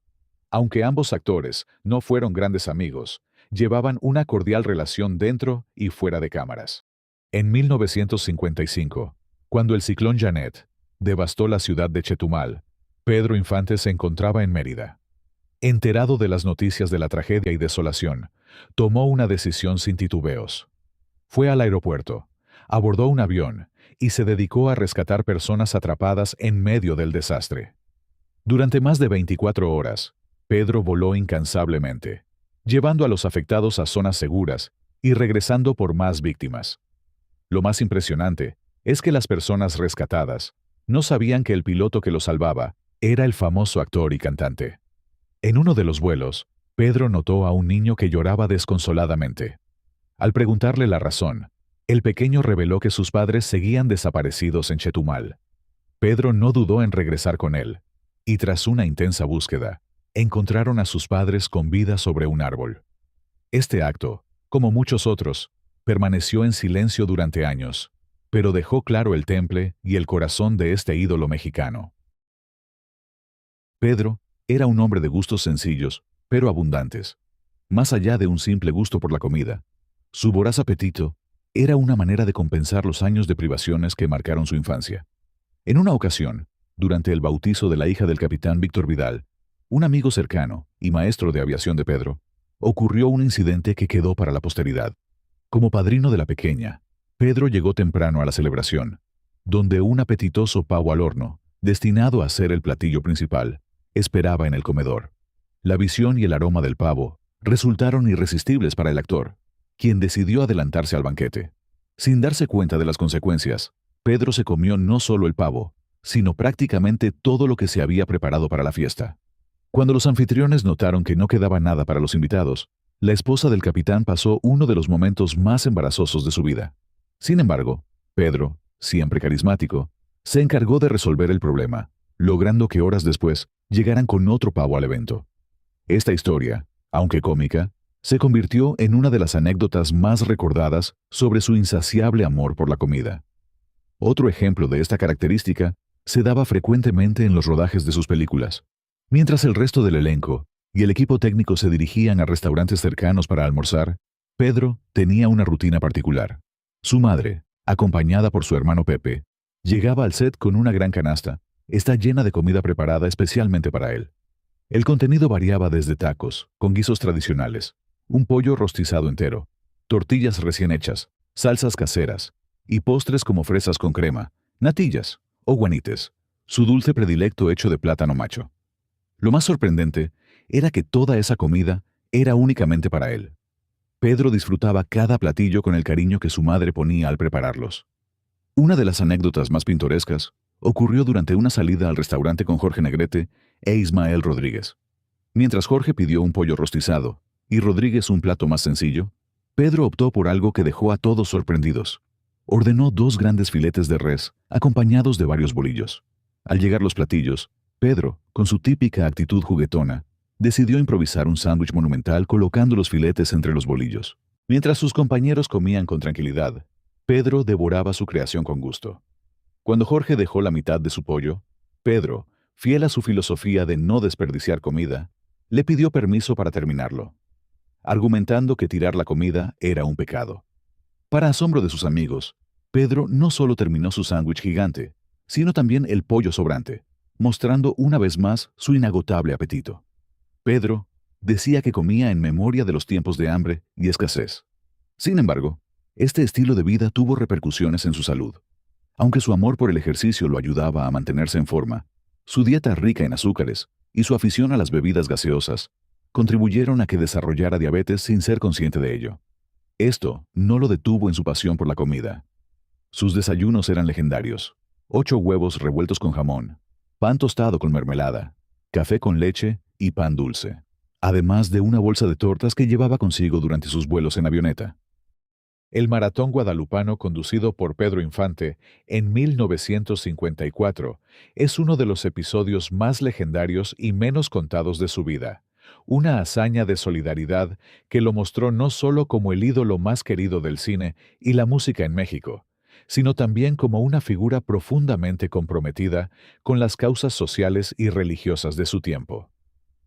Aunque ambos actores no fueron grandes amigos, llevaban una cordial relación dentro y fuera de cámaras. En 1955, cuando el ciclón Janet devastó la ciudad de Chetumal, Pedro Infante se encontraba en Mérida. Enterado de las noticias de la tragedia y desolación, tomó una decisión sin titubeos. Fue al aeropuerto, abordó un avión y se dedicó a rescatar personas atrapadas en medio del desastre. Durante más de 24 horas, Pedro voló incansablemente, llevando a los afectados a zonas seguras y regresando por más víctimas. Lo más impresionante es que las personas rescatadas no sabían que el piloto que los salvaba era el famoso actor y cantante. En uno de los vuelos, Pedro notó a un niño que lloraba desconsoladamente. Al preguntarle la razón, el pequeño reveló que sus padres seguían desaparecidos en Chetumal. Pedro no dudó en regresar con él, y tras una intensa búsqueda, encontraron a sus padres con vida sobre un árbol. Este acto, como muchos otros, permaneció en silencio durante años, pero dejó claro el temple y el corazón de este ídolo mexicano. Pedro era un hombre de gustos sencillos, pero abundantes. Más allá de un simple gusto por la comida, su voraz apetito era una manera de compensar los años de privaciones que marcaron su infancia. En una ocasión, durante el bautizo de la hija del capitán Víctor Vidal, un amigo cercano y maestro de aviación de Pedro, ocurrió un incidente que quedó para la posteridad. Como padrino de la pequeña, Pedro llegó temprano a la celebración, donde un apetitoso pavo al horno, destinado a ser el platillo principal, esperaba en el comedor. La visión y el aroma del pavo resultaron irresistibles para el actor, quien decidió adelantarse al banquete. Sin darse cuenta de las consecuencias, Pedro se comió no solo el pavo, sino prácticamente todo lo que se había preparado para la fiesta. Cuando los anfitriones notaron que no quedaba nada para los invitados, la esposa del capitán pasó uno de los momentos más embarazosos de su vida. Sin embargo, Pedro, siempre carismático, se encargó de resolver el problema, logrando que horas después llegaran con otro pavo al evento. Esta historia, aunque cómica, se convirtió en una de las anécdotas más recordadas sobre su insaciable amor por la comida. Otro ejemplo de esta característica se daba frecuentemente en los rodajes de sus películas. Mientras el resto del elenco y el equipo técnico se dirigían a restaurantes cercanos para almorzar, Pedro tenía una rutina particular. Su madre, acompañada por su hermano Pepe, llegaba al set con una gran canasta, está llena de comida preparada especialmente para él. El contenido variaba desde tacos, con guisos tradicionales, un pollo rostizado entero, tortillas recién hechas, salsas caseras, y postres como fresas con crema, natillas o guanites, su dulce predilecto hecho de plátano macho. Lo más sorprendente era que toda esa comida era únicamente para él. Pedro disfrutaba cada platillo con el cariño que su madre ponía al prepararlos. Una de las anécdotas más pintorescas ocurrió durante una salida al restaurante con Jorge Negrete e Ismael Rodríguez. Mientras Jorge pidió un pollo rostizado y Rodríguez un plato más sencillo, Pedro optó por algo que dejó a todos sorprendidos: Ordenó 2 grandes filetes de res, acompañados de varios bolillos. Al llegar los platillos, Pedro, con su típica actitud juguetona, decidió improvisar un sándwich monumental colocando los filetes entre los bolillos. Mientras sus compañeros comían con tranquilidad, Pedro devoraba su creación con gusto. Cuando Jorge dejó la mitad de su pollo, Pedro, fiel a su filosofía de no desperdiciar comida, le pidió permiso para terminarlo, argumentando que tirar la comida era un pecado. Para asombro de sus amigos, Pedro no solo terminó su sándwich gigante, sino también el pollo sobrante, mostrando una vez más su inagotable apetito. Pedro decía que comía en memoria de los tiempos de hambre y escasez. Sin embargo, este estilo de vida tuvo repercusiones en su salud. Aunque su amor por el ejercicio lo ayudaba a mantenerse en forma, su dieta rica en azúcares y su afición a las bebidas gaseosas contribuyeron a que desarrollara diabetes sin ser consciente de ello. Esto no lo detuvo en su pasión por la comida. Sus desayunos eran legendarios: 8 huevos revueltos con jamón, pan tostado con mermelada, café con leche y pan dulce, además de una bolsa de tortas que llevaba consigo durante sus vuelos en avioneta. El Maratón Guadalupano, conducido por Pedro Infante en 1954, es uno de los episodios más legendarios y menos contados de su vida. Una hazaña de solidaridad que lo mostró no solo como el ídolo más querido del cine y la música en México, sino también como una figura profundamente comprometida con las causas sociales y religiosas de su tiempo.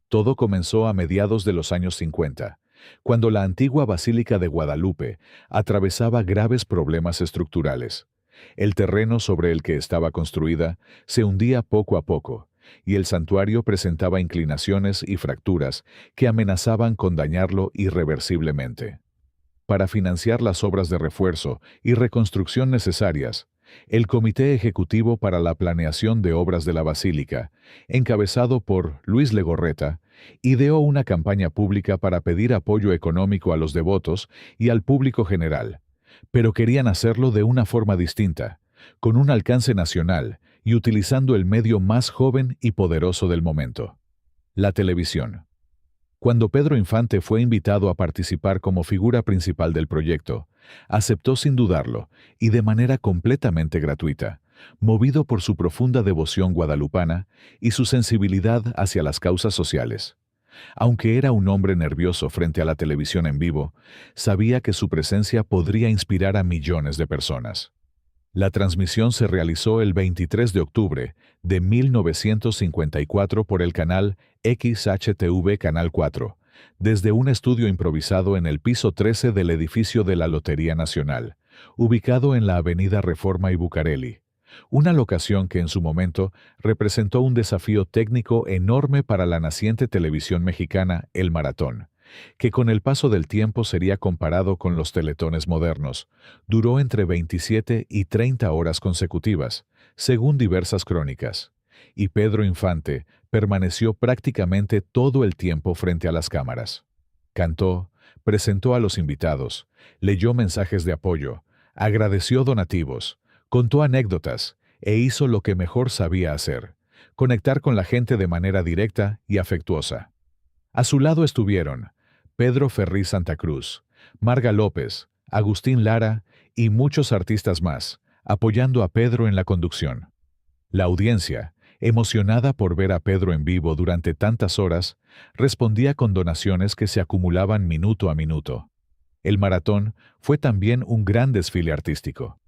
Todo comenzó a mediados de los años 50, cuando la antigua Basílica de Guadalupe atravesaba graves problemas estructurales. El terreno sobre el que estaba construida se hundía poco a poco, y el santuario presentaba inclinaciones y fracturas que amenazaban con dañarlo irreversiblemente. Para financiar las obras de refuerzo y reconstrucción necesarias, el Comité Ejecutivo para la Planeación de Obras de la Basílica, encabezado por Luis Legorreta, ideó una campaña pública para pedir apoyo económico a los devotos y al público general, pero querían hacerlo de una forma distinta, con un alcance nacional y utilizando el medio más joven y poderoso del momento: la televisión. Cuando Pedro Infante fue invitado a participar como figura principal del proyecto, aceptó sin dudarlo y de manera completamente gratuita, movido por su profunda devoción guadalupana y su sensibilidad hacia las causas sociales. Aunque era un hombre nervioso frente a la televisión en vivo, sabía que su presencia podría inspirar a millones de personas. La transmisión se realizó el 23 de octubre de 1954 por el canal XHTV Canal 4, desde un estudio improvisado en el piso 13 del edificio de la Lotería Nacional, ubicado en la avenida Reforma y Bucareli, una locación que en su momento representó un desafío técnico enorme para la naciente televisión mexicana, El Maratón, que con el paso del tiempo sería comparado con los teletones modernos. Duró entre 27 y 30 horas consecutivas, según diversas crónicas, y Pedro Infante permaneció prácticamente todo el tiempo frente a las cámaras. Cantó, presentó a los invitados, leyó mensajes de apoyo, agradeció donativos, contó anécdotas e hizo lo que mejor sabía hacer: conectar con la gente de manera directa y afectuosa. A su lado estuvieron Pedro Ferriz Santa Cruz, Marga López, Agustín Lara y muchos artistas más, apoyando a Pedro en la conducción. La audiencia, emocionada por ver a Pedro en vivo durante tantas horas, respondía con donaciones que se acumulaban minuto a minuto. El maratón fue también un gran desfile artístico.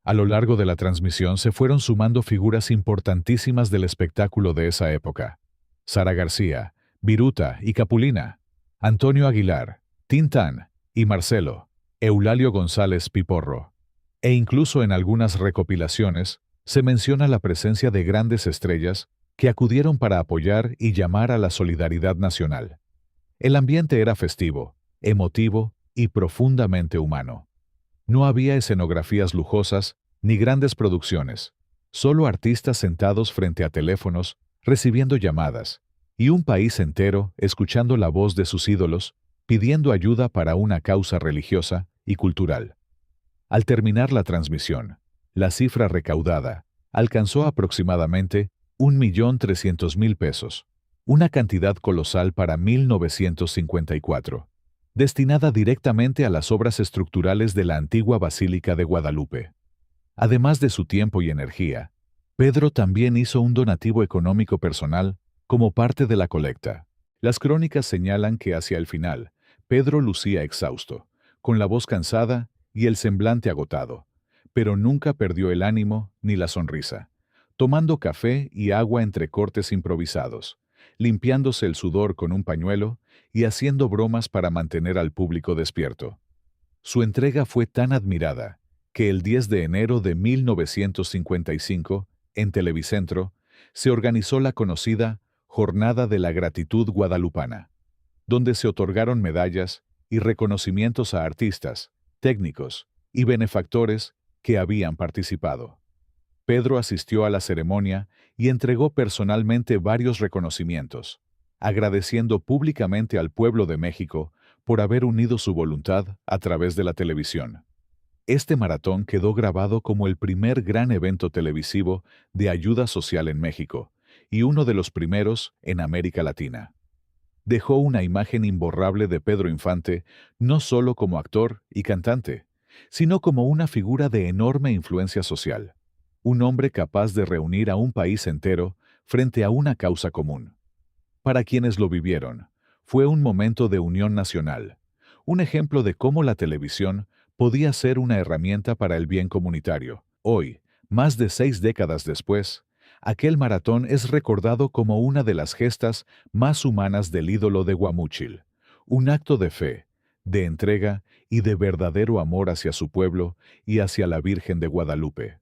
A lo largo de la transmisión se fueron sumando figuras importantísimas del espectáculo de esa época: Sara García, Viruta y Capulina, Antonio Aguilar, Tintán y Marcelo, Eulalio González Piporro. E incluso en algunas recopilaciones se menciona la presencia de grandes estrellas que acudieron para apoyar y llamar a la solidaridad nacional. El ambiente era festivo, emotivo y profundamente humano. No había escenografías lujosas ni grandes producciones, solo artistas sentados frente a teléfonos, recibiendo llamadas, y un país entero escuchando la voz de sus ídolos, pidiendo ayuda para una causa religiosa y cultural. Al terminar la transmisión, la cifra recaudada alcanzó aproximadamente 1.300.000 pesos, una cantidad colosal para 1954. destinada directamente a las obras estructurales de la antigua Basílica de Guadalupe. Además de su tiempo y energía, Pedro también hizo un donativo económico personal como parte de la colecta. Las crónicas señalan que hacia el final, Pedro lucía exhausto, con la voz cansada y el semblante agotado, pero nunca perdió el ánimo ni la sonrisa, tomando café y agua entre cortes improvisados, limpiándose el sudor con un pañuelo y haciendo bromas para mantener al público despierto. Su entrega fue tan admirada que el 10 de enero de 1955, en Televicentro, se organizó la conocida Jornada de la Gratitud Guadalupana, donde se otorgaron medallas y reconocimientos a artistas, técnicos y benefactores que habían participado. Pedro asistió a la ceremonia y entregó personalmente varios reconocimientos, agradeciendo públicamente al pueblo de México por haber unido su voluntad a través de la televisión. Este maratón quedó grabado como el primer gran evento televisivo de ayuda social en México y uno de los primeros en América Latina. Dejó una imagen imborrable de Pedro Infante no solo como actor y cantante, sino como una figura de enorme influencia social, un hombre capaz de reunir a un país entero frente a una causa común. Para quienes lo vivieron, fue un momento de unión nacional, un ejemplo de cómo la televisión podía ser una herramienta para el bien comunitario. Hoy, más de 6 décadas después, aquel maratón es recordado como una de las gestas más humanas del ídolo de Guamúchil, un acto de fe, de entrega y de verdadero amor hacia su pueblo y hacia la Virgen de Guadalupe.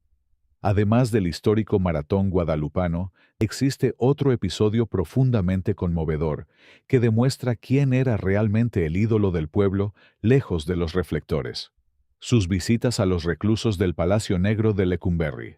Además del histórico maratón guadalupano, existe otro episodio profundamente conmovedor que demuestra quién era realmente el ídolo del pueblo lejos de los reflectores: sus visitas a los reclusos del Palacio Negro de Lecumberri.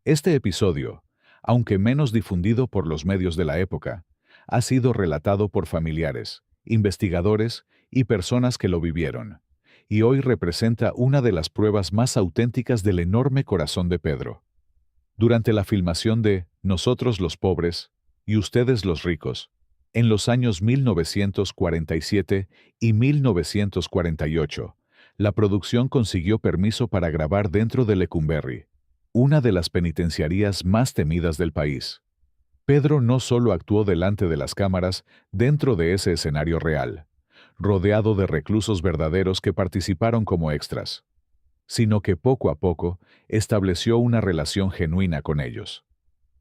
Este episodio, aunque menos difundido por los medios de la época, ha sido relatado por familiares, investigadores y personas que lo vivieron, y hoy representa una de las pruebas más auténticas del enorme corazón de Pedro. Durante la filmación de Nosotros los pobres y ustedes los ricos, en los años 1947 y 1948, la producción consiguió permiso para grabar dentro de Lecumberri, una de las penitenciarías más temidas del país. Pedro no solo actuó delante de las cámaras dentro de ese escenario real, rodeado de reclusos verdaderos que participaron como extras, sino que poco a poco estableció una relación genuina con ellos.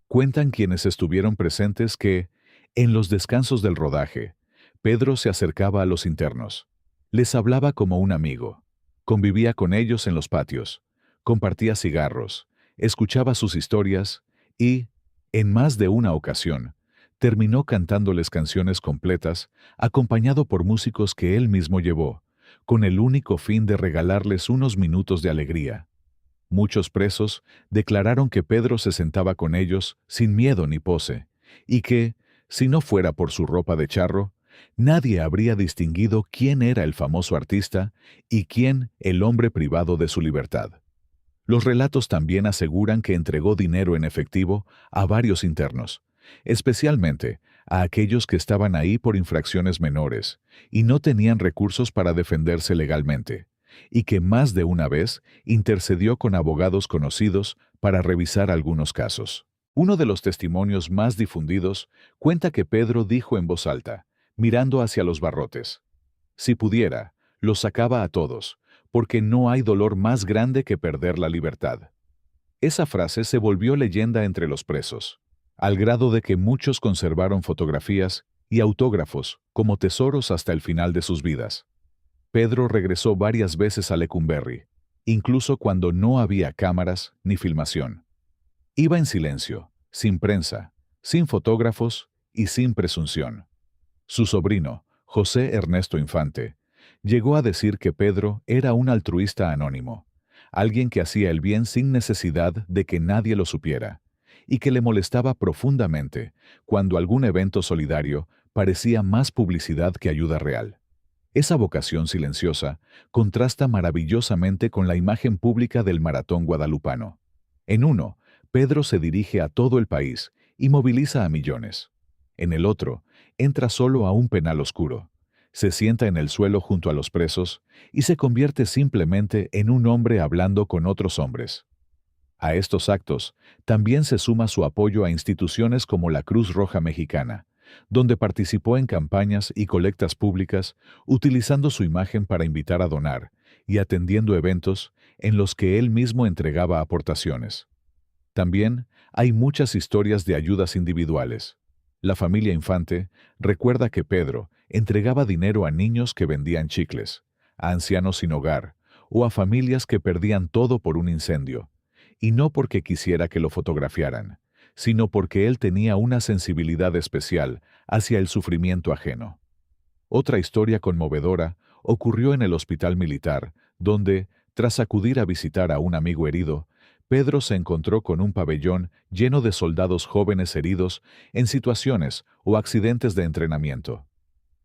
Cuentan quienes estuvieron presentes que, en los descansos del rodaje, Pedro se acercaba a los internos, les hablaba como un amigo, convivía con ellos en los patios, compartía cigarros, escuchaba sus historias y, en más de una ocasión, terminó cantándoles canciones completas, acompañado por músicos que él mismo llevó, con el único fin de regalarles unos minutos de alegría. Muchos presos declararon que Pedro se sentaba con ellos sin miedo ni pose, y que, si no fuera por su ropa de charro, nadie habría distinguido quién era el famoso artista y quién el hombre privado de su libertad. Los relatos también aseguran que entregó dinero en efectivo a varios internos, especialmente a aquellos que estaban ahí por infracciones menores y no tenían recursos para defenderse legalmente, y que más de una vez intercedió con abogados conocidos para revisar algunos casos. Uno de los testimonios más difundidos cuenta que Pedro dijo en voz alta, mirando hacia los barrotes: si pudiera, los sacaba a todos, porque no hay dolor más grande que perder la libertad. Esa frase se volvió leyenda entre los presos, al grado de que muchos conservaron fotografías y autógrafos como tesoros hasta el final de sus vidas. Pedro regresó varias veces a Lecumberri, incluso cuando no había cámaras ni filmación. Iba en silencio, sin prensa, sin fotógrafos y sin presunción. Su sobrino, José Ernesto Infante, llegó a decir que Pedro era un altruista anónimo, alguien que hacía el bien sin necesidad de que nadie lo supiera, y que le molestaba profundamente cuando algún evento solidario parecía más publicidad que ayuda real. Esa vocación silenciosa contrasta maravillosamente con la imagen pública del maratón guadalupano. En uno, Pedro se dirige a todo el país y moviliza a millones. En el otro, entra solo a un penal oscuro, se sienta en el suelo junto a los presos y se convierte simplemente en un hombre hablando con otros hombres. A estos actos también se suma su apoyo a instituciones como la Cruz Roja Mexicana, donde participó en campañas y colectas públicas utilizando su imagen para invitar a donar y atendiendo eventos en los que él mismo entregaba aportaciones. También hay muchas historias de ayudas individuales. La familia Infante recuerda que Pedro entregaba dinero a niños que vendían chicles, a ancianos sin hogar o a familias que perdían todo por un incendio, y no porque quisiera que lo fotografiaran, sino porque él tenía una sensibilidad especial hacia el sufrimiento ajeno. Otra historia conmovedora ocurrió en el hospital militar, donde, tras acudir a visitar a un amigo herido, Pedro se encontró con un pabellón lleno de soldados jóvenes heridos en situaciones o accidentes de entrenamiento.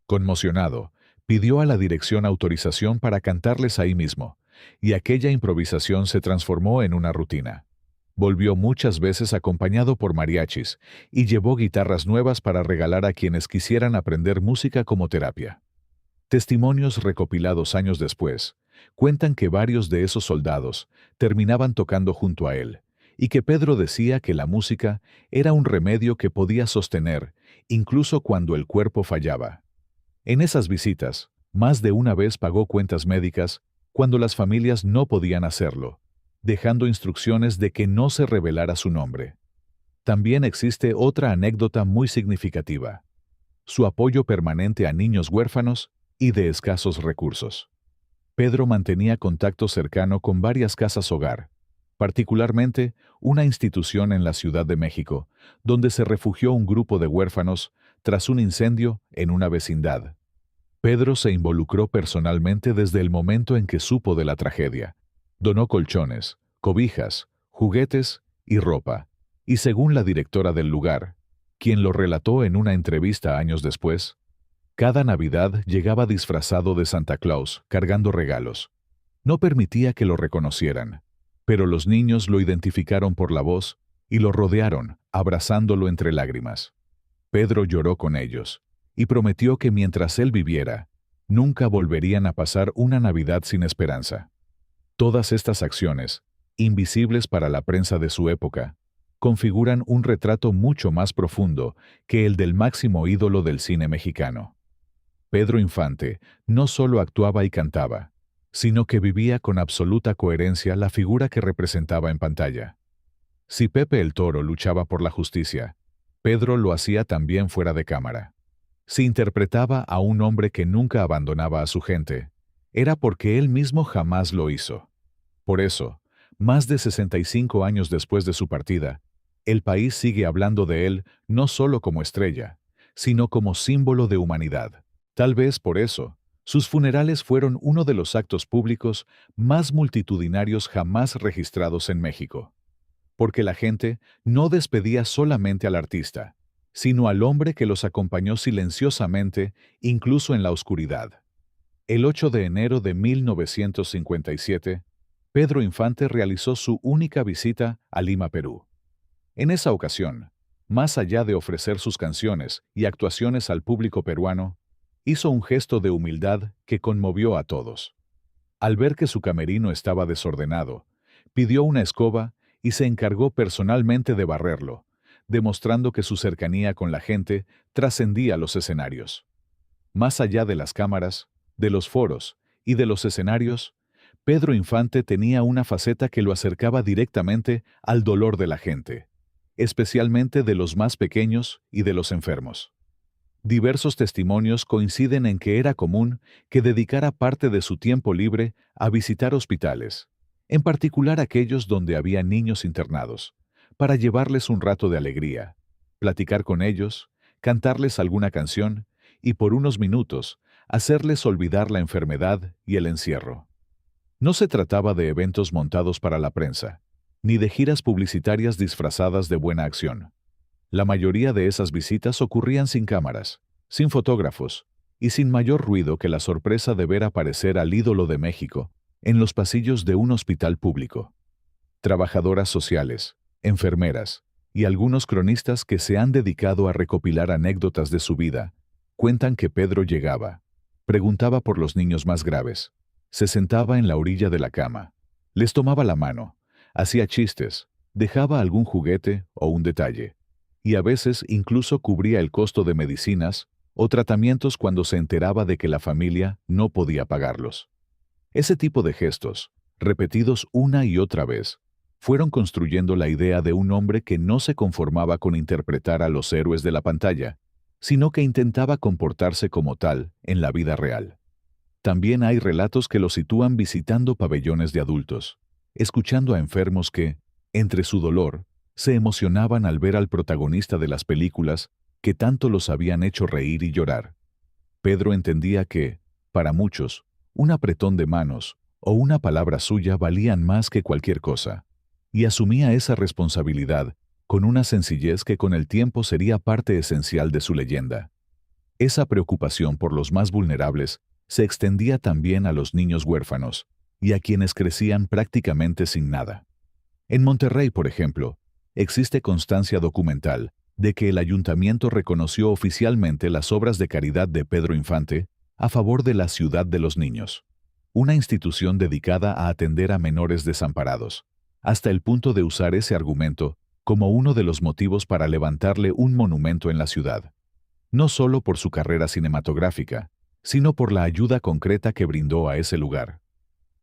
Conmocionado, pidió a la dirección autorización para cantarles ahí mismo, y aquella improvisación se transformó en una rutina. Volvió muchas veces acompañado por mariachis y llevó guitarras nuevas para regalar a quienes quisieran aprender música como terapia. Testimonios recopilados años después cuentan que varios de esos soldados terminaban tocando junto a él, y que Pedro decía que la música era un remedio que podía sostener, incluso cuando el cuerpo fallaba. En esas visitas, más de una vez pagó cuentas médicas cuando las familias no podían hacerlo, dejando instrucciones de que no se revelara su nombre. También existe otra anécdota muy significativa: su apoyo permanente a niños huérfanos y de escasos recursos. Pedro mantenía contacto cercano con varias casas hogar, particularmente una institución en la Ciudad de México, donde se refugió un grupo de huérfanos tras un incendio en una vecindad. Pedro se involucró personalmente desde el momento en que supo de la tragedia. Donó colchones, cobijas, juguetes y ropa, y según la directora del lugar, quien lo relató en una entrevista años después, cada Navidad llegaba disfrazado de Santa Claus, cargando regalos. No permitía que lo reconocieran, pero los niños lo identificaron por la voz y lo rodearon, abrazándolo entre lágrimas. Pedro lloró con ellos y prometió que mientras él viviera, nunca volverían a pasar una Navidad sin esperanza. Todas estas acciones, invisibles para la prensa de su época, configuran un retrato mucho más profundo que el del máximo ídolo del cine mexicano. Pedro Infante no solo actuaba y cantaba, sino que vivía con absoluta coherencia la figura que representaba en pantalla. Si Pepe el Toro luchaba por la justicia, Pedro lo hacía también fuera de cámara. Si interpretaba a un hombre que nunca abandonaba a su gente, era porque él mismo jamás lo hizo. Por eso, más de 65 años después de su partida, el país sigue hablando de él no solo como estrella, sino como símbolo de humanidad. Tal vez por eso, sus funerales fueron uno de los actos públicos más multitudinarios jamás registrados en México. Porque la gente no despedía solamente al artista, sino al hombre que los acompañó silenciosamente, incluso en la oscuridad. El 8 de enero de 1957, Pedro Infante realizó su única visita a Lima, Perú. En esa ocasión, más allá de ofrecer sus canciones y actuaciones al público peruano, hizo un gesto de humildad que conmovió a todos. Al ver que su camerino estaba desordenado, pidió una escoba y se encargó personalmente de barrerlo, demostrando que su cercanía con la gente trascendía los escenarios. Más allá de las cámaras, de los foros y de los escenarios, Pedro Infante tenía una faceta que lo acercaba directamente al dolor de la gente, especialmente de los más pequeños y de los enfermos. Diversos testimonios coinciden en que era común que dedicara parte de su tiempo libre a visitar hospitales, en particular aquellos donde había niños internados, para llevarles un rato de alegría, platicar con ellos, cantarles alguna canción y por unos minutos hacerles olvidar la enfermedad y el encierro. No se trataba de eventos montados para la prensa, ni de giras publicitarias disfrazadas de buena acción. La mayoría de esas visitas ocurrían sin cámaras, sin fotógrafos y sin mayor ruido que la sorpresa de ver aparecer al ídolo de México en los pasillos de un hospital público. Trabajadoras sociales, enfermeras y algunos cronistas que se han dedicado a recopilar anécdotas de su vida cuentan que Pedro llegaba, Preguntaba por los niños más graves. Se sentaba en la orilla de la cama. Les tomaba la mano. Hacía chistes. Dejaba algún juguete o un detalle. Y a veces incluso cubría el costo de medicinas o tratamientos cuando se enteraba de que la familia no podía pagarlos. Ese tipo de gestos, repetidos una y otra vez, fueron construyendo la idea de un hombre que no se conformaba con interpretar a los héroes de la pantalla, sino que intentaba comportarse como tal en la vida real. También hay relatos que lo sitúan visitando pabellones de adultos, escuchando a enfermos que, entre su dolor, se emocionaban al ver al protagonista de las películas que tanto los habían hecho reír y llorar. Pedro entendía que, para muchos, un apretón de manos o una palabra suya valían más que cualquier cosa, y asumía esa responsabilidad con una sencillez que con el tiempo sería parte esencial de su leyenda. Esa preocupación por los más vulnerables se extendía también a los niños huérfanos y a quienes crecían prácticamente sin nada. En Monterrey, por ejemplo, existe constancia documental de que el ayuntamiento reconoció oficialmente las obras de caridad de Pedro Infante a favor de la Ciudad de los Niños, una institución dedicada a atender a menores desamparados, hasta el punto de usar ese argumento como uno de los motivos para levantarle un monumento en la ciudad, no solo por su carrera cinematográfica, sino por la ayuda concreta que brindó a ese lugar.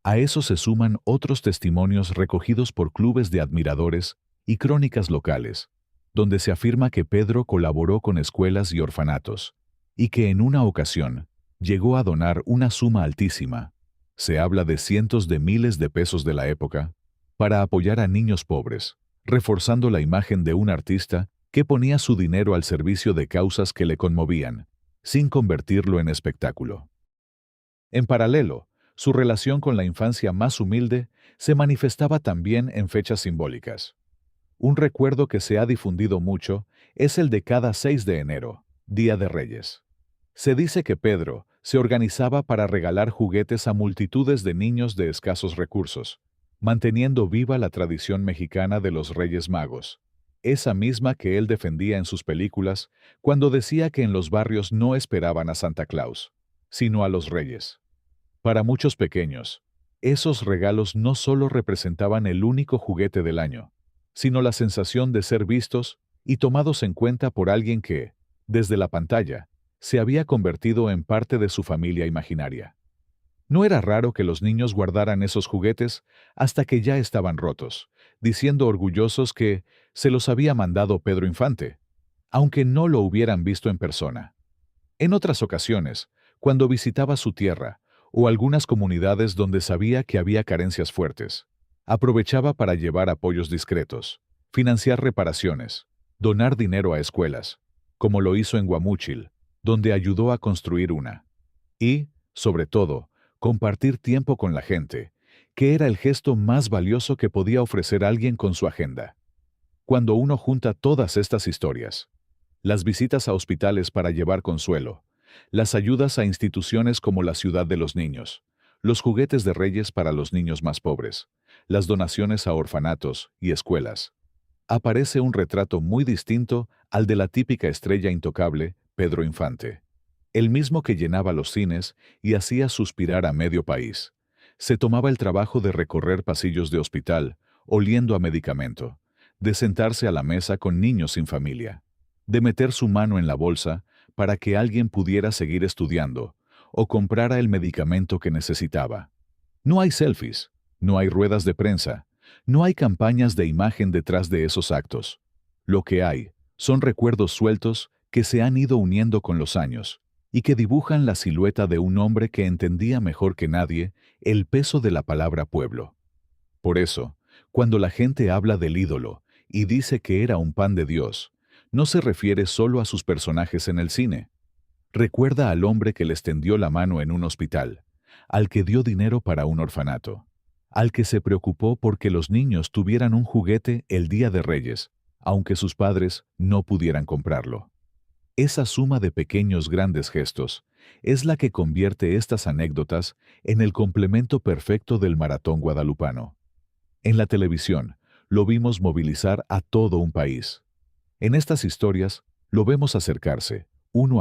A eso se suman otros testimonios recogidos por clubes de admiradores y crónicas locales, donde se afirma que Pedro colaboró con escuelas y orfanatos, y que en una ocasión llegó a donar una suma altísima, se habla de cientos de miles de pesos de la época, para apoyar a niños pobres, reforzando la imagen de un artista que ponía su dinero al servicio de causas que le conmovían, sin convertirlo en espectáculo. En paralelo, su relación con la infancia más humilde se manifestaba también en fechas simbólicas. Un recuerdo que se ha difundido mucho es el de cada 6 de enero, Día de Reyes. Se dice que Pedro se organizaba para regalar juguetes a multitudes de niños de escasos recursos, manteniendo viva la tradición mexicana de los Reyes Magos, esa misma que él defendía en sus películas cuando decía que en los barrios no esperaban a Santa Claus, sino a los Reyes. Para muchos pequeños, esos regalos no solo representaban el único juguete del año, sino la sensación de ser vistos y tomados en cuenta por alguien que, desde la pantalla, se había convertido en parte de su familia imaginaria. No era raro que los niños guardaran esos juguetes hasta que ya estaban rotos, diciendo orgullosos que se los había mandado Pedro Infante, aunque no lo hubieran visto en persona. En otras ocasiones, cuando visitaba su tierra o algunas comunidades donde sabía que había carencias fuertes, aprovechaba para llevar apoyos discretos, financiar reparaciones, donar dinero a escuelas, como lo hizo en Guamúchil, donde ayudó a construir una. Y, sobre todo, compartir tiempo con la gente, que era el gesto más valioso que podía ofrecer alguien con su agenda. Cuando uno junta todas estas historias, las visitas a hospitales para llevar consuelo, las ayudas a instituciones como la Ciudad de los Niños, los juguetes de Reyes para los niños más pobres, las donaciones a orfanatos y escuelas, aparece un retrato muy distinto al de la típica estrella intocable, Pedro Infante, el mismo que llenaba los cines y hacía suspirar a medio país. Se tomaba el trabajo de recorrer pasillos de hospital, oliendo a medicamento, de sentarse a la mesa con niños sin familia, de meter su mano en la bolsa para que alguien pudiera seguir estudiando o comprara el medicamento que necesitaba. No hay selfies, no hay ruedas de prensa, no hay campañas de imagen detrás de esos actos. Lo que hay son recuerdos sueltos que se han ido uniendo con los años y que dibujan la silueta de un hombre que entendía mejor que nadie el peso de la palabra pueblo. Por eso, cuando la gente habla del ídolo y dice que era un pan de Dios, no se refiere solo a sus personajes en el cine. Recuerda al hombre que les tendió la mano en un hospital, al que dio dinero para un orfanato, al que se preocupó porque los niños tuvieran un juguete el Día de Reyes, aunque sus padres no pudieran comprarlo. Esa suma de pequeños grandes gestos es la que convierte estas anécdotas en el complemento perfecto del maratón guadalupano. En la televisión, lo vimos movilizar a todo un país. En estas historias, lo vemos acercarse, uno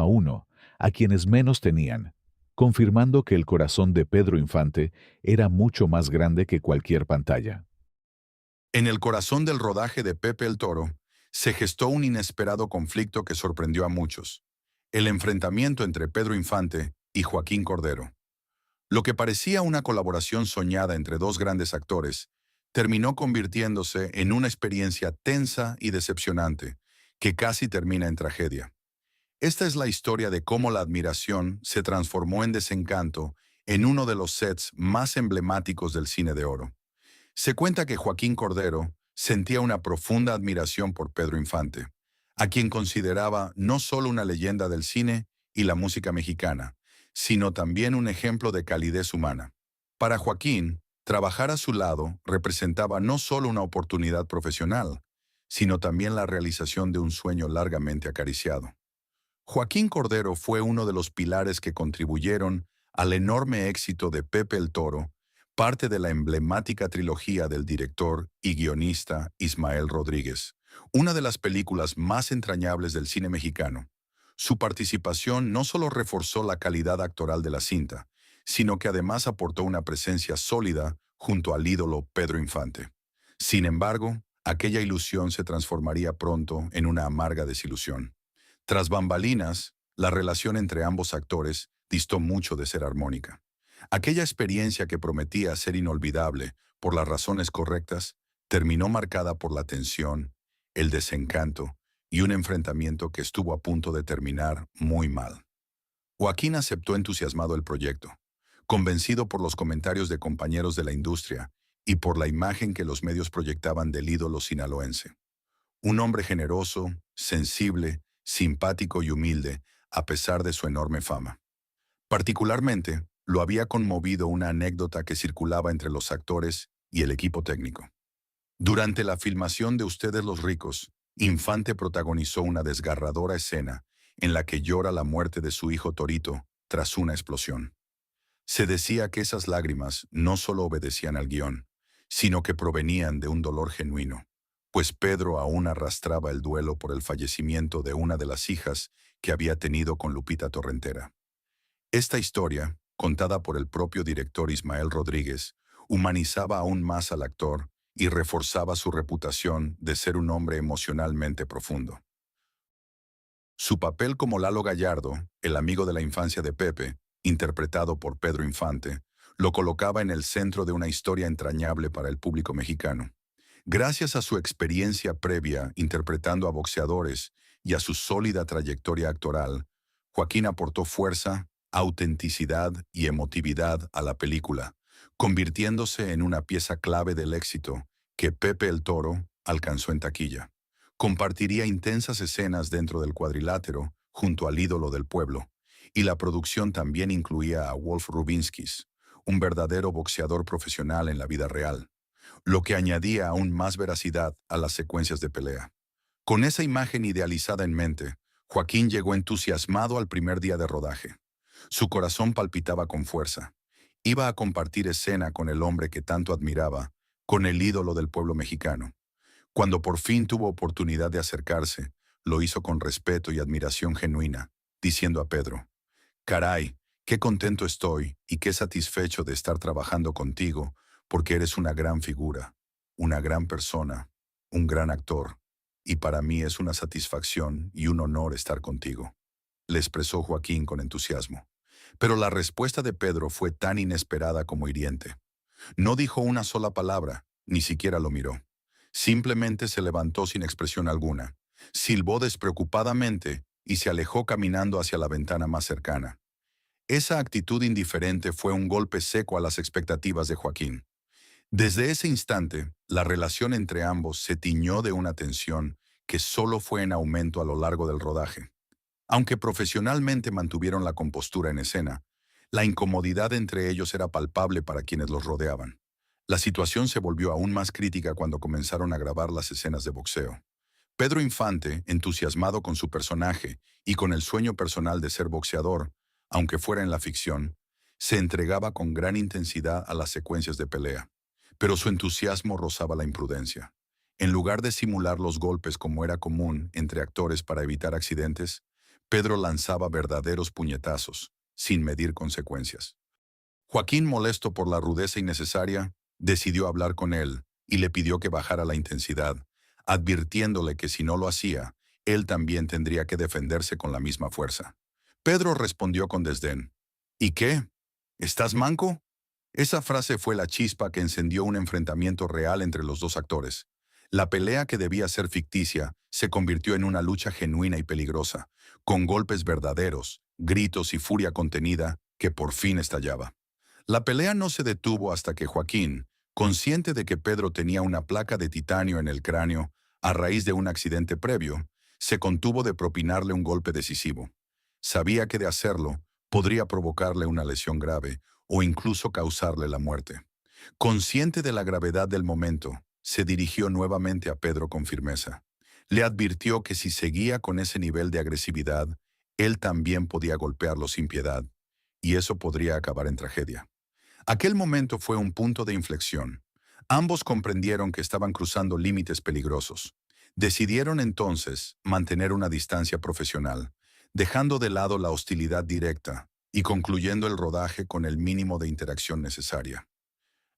a quienes menos tenían, confirmando que el corazón de Pedro Infante era mucho más grande que cualquier pantalla. En el corazón del rodaje de Pepe el Toro, se gestó un inesperado conflicto que sorprendió a muchos: el enfrentamiento entre Pedro Infante y Joaquín Cordero. Lo que parecía una colaboración soñada entre dos grandes actores, terminó convirtiéndose en una experiencia tensa y decepcionante, que casi termina en tragedia. Esta es la historia de cómo la admiración se transformó en desencanto en uno de los sets más emblemáticos del cine de oro. Se cuenta que Joaquín Cordero sentía una profunda admiración por Pedro Infante, a quien consideraba no solo una leyenda del cine y la música mexicana, sino también un ejemplo de calidez humana. Para Joaquín, trabajar a su lado representaba no solo una oportunidad profesional, sino también la realización de un sueño largamente acariciado. Joaquín Cordero fue uno de los pilares que contribuyeron al enorme éxito de Pepe el Toro, parte de la emblemática trilogía del director y guionista Ismael Rodríguez, una de las películas más entrañables del cine mexicano. Su participación no solo reforzó la calidad actoral de la cinta, sino que además aportó una presencia sólida junto al ídolo Pedro Infante. Sin embargo, aquella ilusión se transformaría pronto en una amarga desilusión. Tras bambalinas, la relación entre ambos actores distó mucho de ser armónica. Aquella experiencia que prometía ser inolvidable por las razones correctas terminó marcada por la tensión, el desencanto y un enfrentamiento que estuvo a punto de terminar muy mal. Joaquín aceptó entusiasmado el proyecto, convencido por los comentarios de compañeros de la industria y por la imagen que los medios proyectaban del ídolo sinaloense. Un hombre generoso, sensible, simpático y humilde, a pesar de su enorme fama. Particularmente, lo había conmovido una anécdota que circulaba entre los actores y el equipo técnico. Durante la filmación de Ustedes los ricos, Infante protagonizó una desgarradora escena en la que llora la muerte de su hijo Torito tras una explosión. Se decía que esas lágrimas no solo obedecían al guión, sino que provenían de un dolor genuino, pues Pedro aún arrastraba el duelo por el fallecimiento de una de las hijas que había tenido con Lupita Torrentera. Esta historia, contada por el propio director Ismael Rodríguez, humanizaba aún más al actor y reforzaba su reputación de ser un hombre emocionalmente profundo. Su papel como Lalo Gallardo, el amigo de la infancia de Pepe, interpretado por Pedro Infante, lo colocaba en el centro de una historia entrañable para el público mexicano. Gracias a su experiencia previa interpretando a boxeadores y a su sólida trayectoria actoral, Joaquín aportó fuerza, autenticidad y emotividad a la película, convirtiéndose en una pieza clave del éxito que Pepe el Toro alcanzó en taquilla. Compartiría intensas escenas dentro del cuadrilátero junto al ídolo del pueblo, y la producción también incluía a Wolf Rubinskis, un verdadero boxeador profesional en la vida real, lo que añadía aún más veracidad a las secuencias de pelea. Con esa imagen idealizada en mente, Joaquín llegó entusiasmado al primer día de rodaje. Su corazón palpitaba con fuerza. Iba a compartir escena con el hombre que tanto admiraba, con el ídolo del pueblo mexicano. Cuando por fin tuvo oportunidad de acercarse, lo hizo con respeto y admiración genuina, diciendo a Pedro: «Caray, qué contento estoy y qué satisfecho de estar trabajando contigo, porque eres una gran figura, una gran persona, un gran actor, y para mí es una satisfacción y un honor estar contigo», le expresó Joaquín con entusiasmo. Pero la respuesta de Pedro fue tan inesperada como hiriente. No dijo una sola palabra, ni siquiera lo miró. Simplemente se levantó sin expresión alguna, silbó despreocupadamente y se alejó caminando hacia la ventana más cercana. Esa actitud indiferente fue un golpe seco a las expectativas de Joaquín. Desde ese instante, la relación entre ambos se tiñó de una tensión que solo fue en aumento a lo largo del rodaje. Aunque profesionalmente mantuvieron la compostura en escena, la incomodidad entre ellos era palpable para quienes los rodeaban. La situación se volvió aún más crítica cuando comenzaron a grabar las escenas de boxeo. Pedro Infante, entusiasmado con su personaje y con el sueño personal de ser boxeador, aunque fuera en la ficción, se entregaba con gran intensidad a las secuencias de pelea. Pero su entusiasmo rozaba la imprudencia. En lugar de simular los golpes como era común entre actores para evitar accidentes, Pedro lanzaba verdaderos puñetazos, sin medir consecuencias. Joaquín, molesto por la rudeza innecesaria, decidió hablar con él y le pidió que bajara la intensidad, advirtiéndole que si no lo hacía, él también tendría que defenderse con la misma fuerza. Pedro respondió con desdén. ¿Y qué? ¿Estás manco? Esa frase fue la chispa que encendió un enfrentamiento real entre los dos actores. La pelea que debía ser ficticia se convirtió en una lucha genuina y peligrosa, con golpes verdaderos, gritos y furia contenida que por fin estallaba. La pelea no se detuvo hasta que Joaquín, consciente de que Pedro tenía una placa de titanio en el cráneo a raíz de un accidente previo, se contuvo de propinarle un golpe decisivo. Sabía que de hacerlo, podría provocarle una lesión grave o incluso causarle la muerte. Consciente de la gravedad del momento, se dirigió nuevamente a Pedro con firmeza. Le advirtió que si seguía con ese nivel de agresividad, él también podía golpearlo sin piedad, y eso podría acabar en tragedia. Aquel momento fue un punto de inflexión. Ambos comprendieron que estaban cruzando límites peligrosos. Decidieron entonces mantener una distancia profesional, dejando de lado la hostilidad directa y concluyendo el rodaje con el mínimo de interacción necesaria.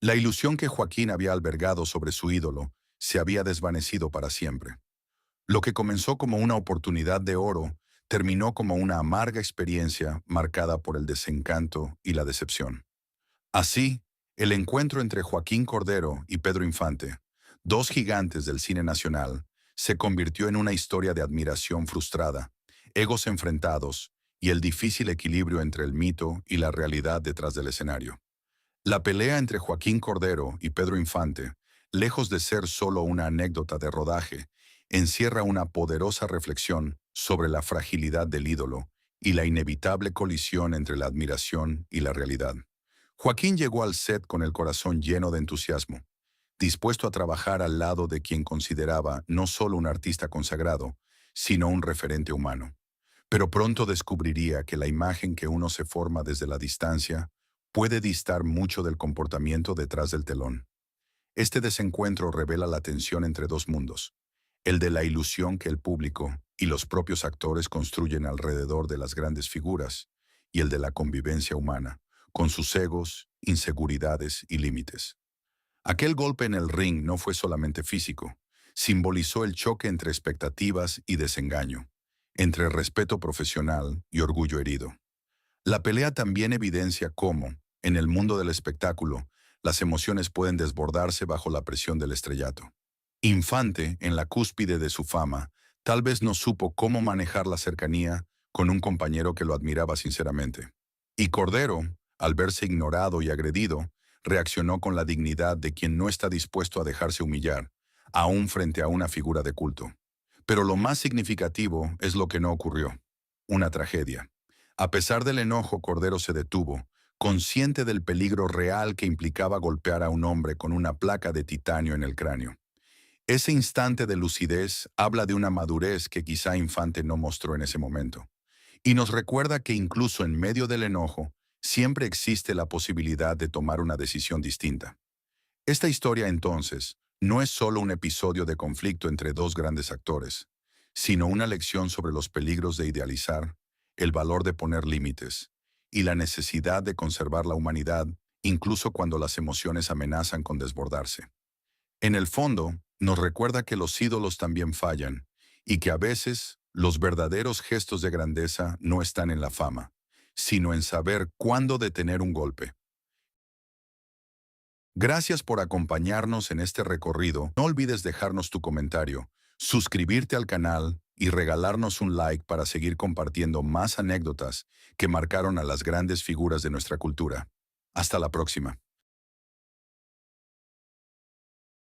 La ilusión que Joaquín había albergado sobre su ídolo se había desvanecido para siempre. Lo que comenzó como una oportunidad de oro terminó como una amarga experiencia marcada por el desencanto y la decepción. Así, el encuentro entre Joaquín Cordero y Pedro Infante, dos gigantes del cine nacional, se convirtió en una historia de admiración frustrada, egos enfrentados y el difícil equilibrio entre el mito y la realidad detrás del escenario. La pelea entre Joaquín Cordero y Pedro Infante, lejos de ser solo una anécdota de rodaje, encierra una poderosa reflexión sobre la fragilidad del ídolo y la inevitable colisión entre la admiración y la realidad. Joaquín llegó al set con el corazón lleno de entusiasmo, dispuesto a trabajar al lado de quien consideraba no solo un artista consagrado, sino un referente humano. Pero pronto descubriría que la imagen que uno se forma desde la distancia puede distar mucho del comportamiento detrás del telón. Este desencuentro revela la tensión entre dos mundos, el de la ilusión que el público y los propios actores construyen alrededor de las grandes figuras, y el de la convivencia humana, con sus egos, inseguridades y límites. Aquel golpe en el ring no fue solamente físico, simbolizó el choque entre expectativas y desengaño, entre respeto profesional y orgullo herido. La pelea también evidencia cómo, en el mundo del espectáculo, las emociones pueden desbordarse bajo la presión del estrellato. Infante, en la cúspide de su fama, tal vez no supo cómo manejar la cercanía con un compañero que lo admiraba sinceramente. Y Cordero, al verse ignorado y agredido, reaccionó con la dignidad de quien no está dispuesto a dejarse humillar, aún frente a una figura de culto. Pero lo más significativo es lo que no ocurrió: una tragedia. A pesar del enojo, Cordero se detuvo, consciente del peligro real que implicaba golpear a un hombre con una placa de titanio en el cráneo. Ese instante de lucidez habla de una madurez que quizá Infante no mostró en ese momento. Y nos recuerda que incluso en medio del enojo, siempre existe la posibilidad de tomar una decisión distinta. Esta historia, entonces, no es solo un episodio de conflicto entre dos grandes actores, sino una lección sobre los peligros de idealizar, el valor de poner límites y la necesidad de conservar la humanidad, incluso cuando las emociones amenazan con desbordarse. En el fondo, nos recuerda que los ídolos también fallan y que a veces los verdaderos gestos de grandeza no están en la fama, sino en saber cuándo detener un golpe. Gracias por acompañarnos en este recorrido. No olvides dejarnos tu comentario, suscribirte al canal y regalarnos un like para seguir compartiendo más anécdotas que marcaron a las grandes figuras de nuestra cultura. Hasta la próxima.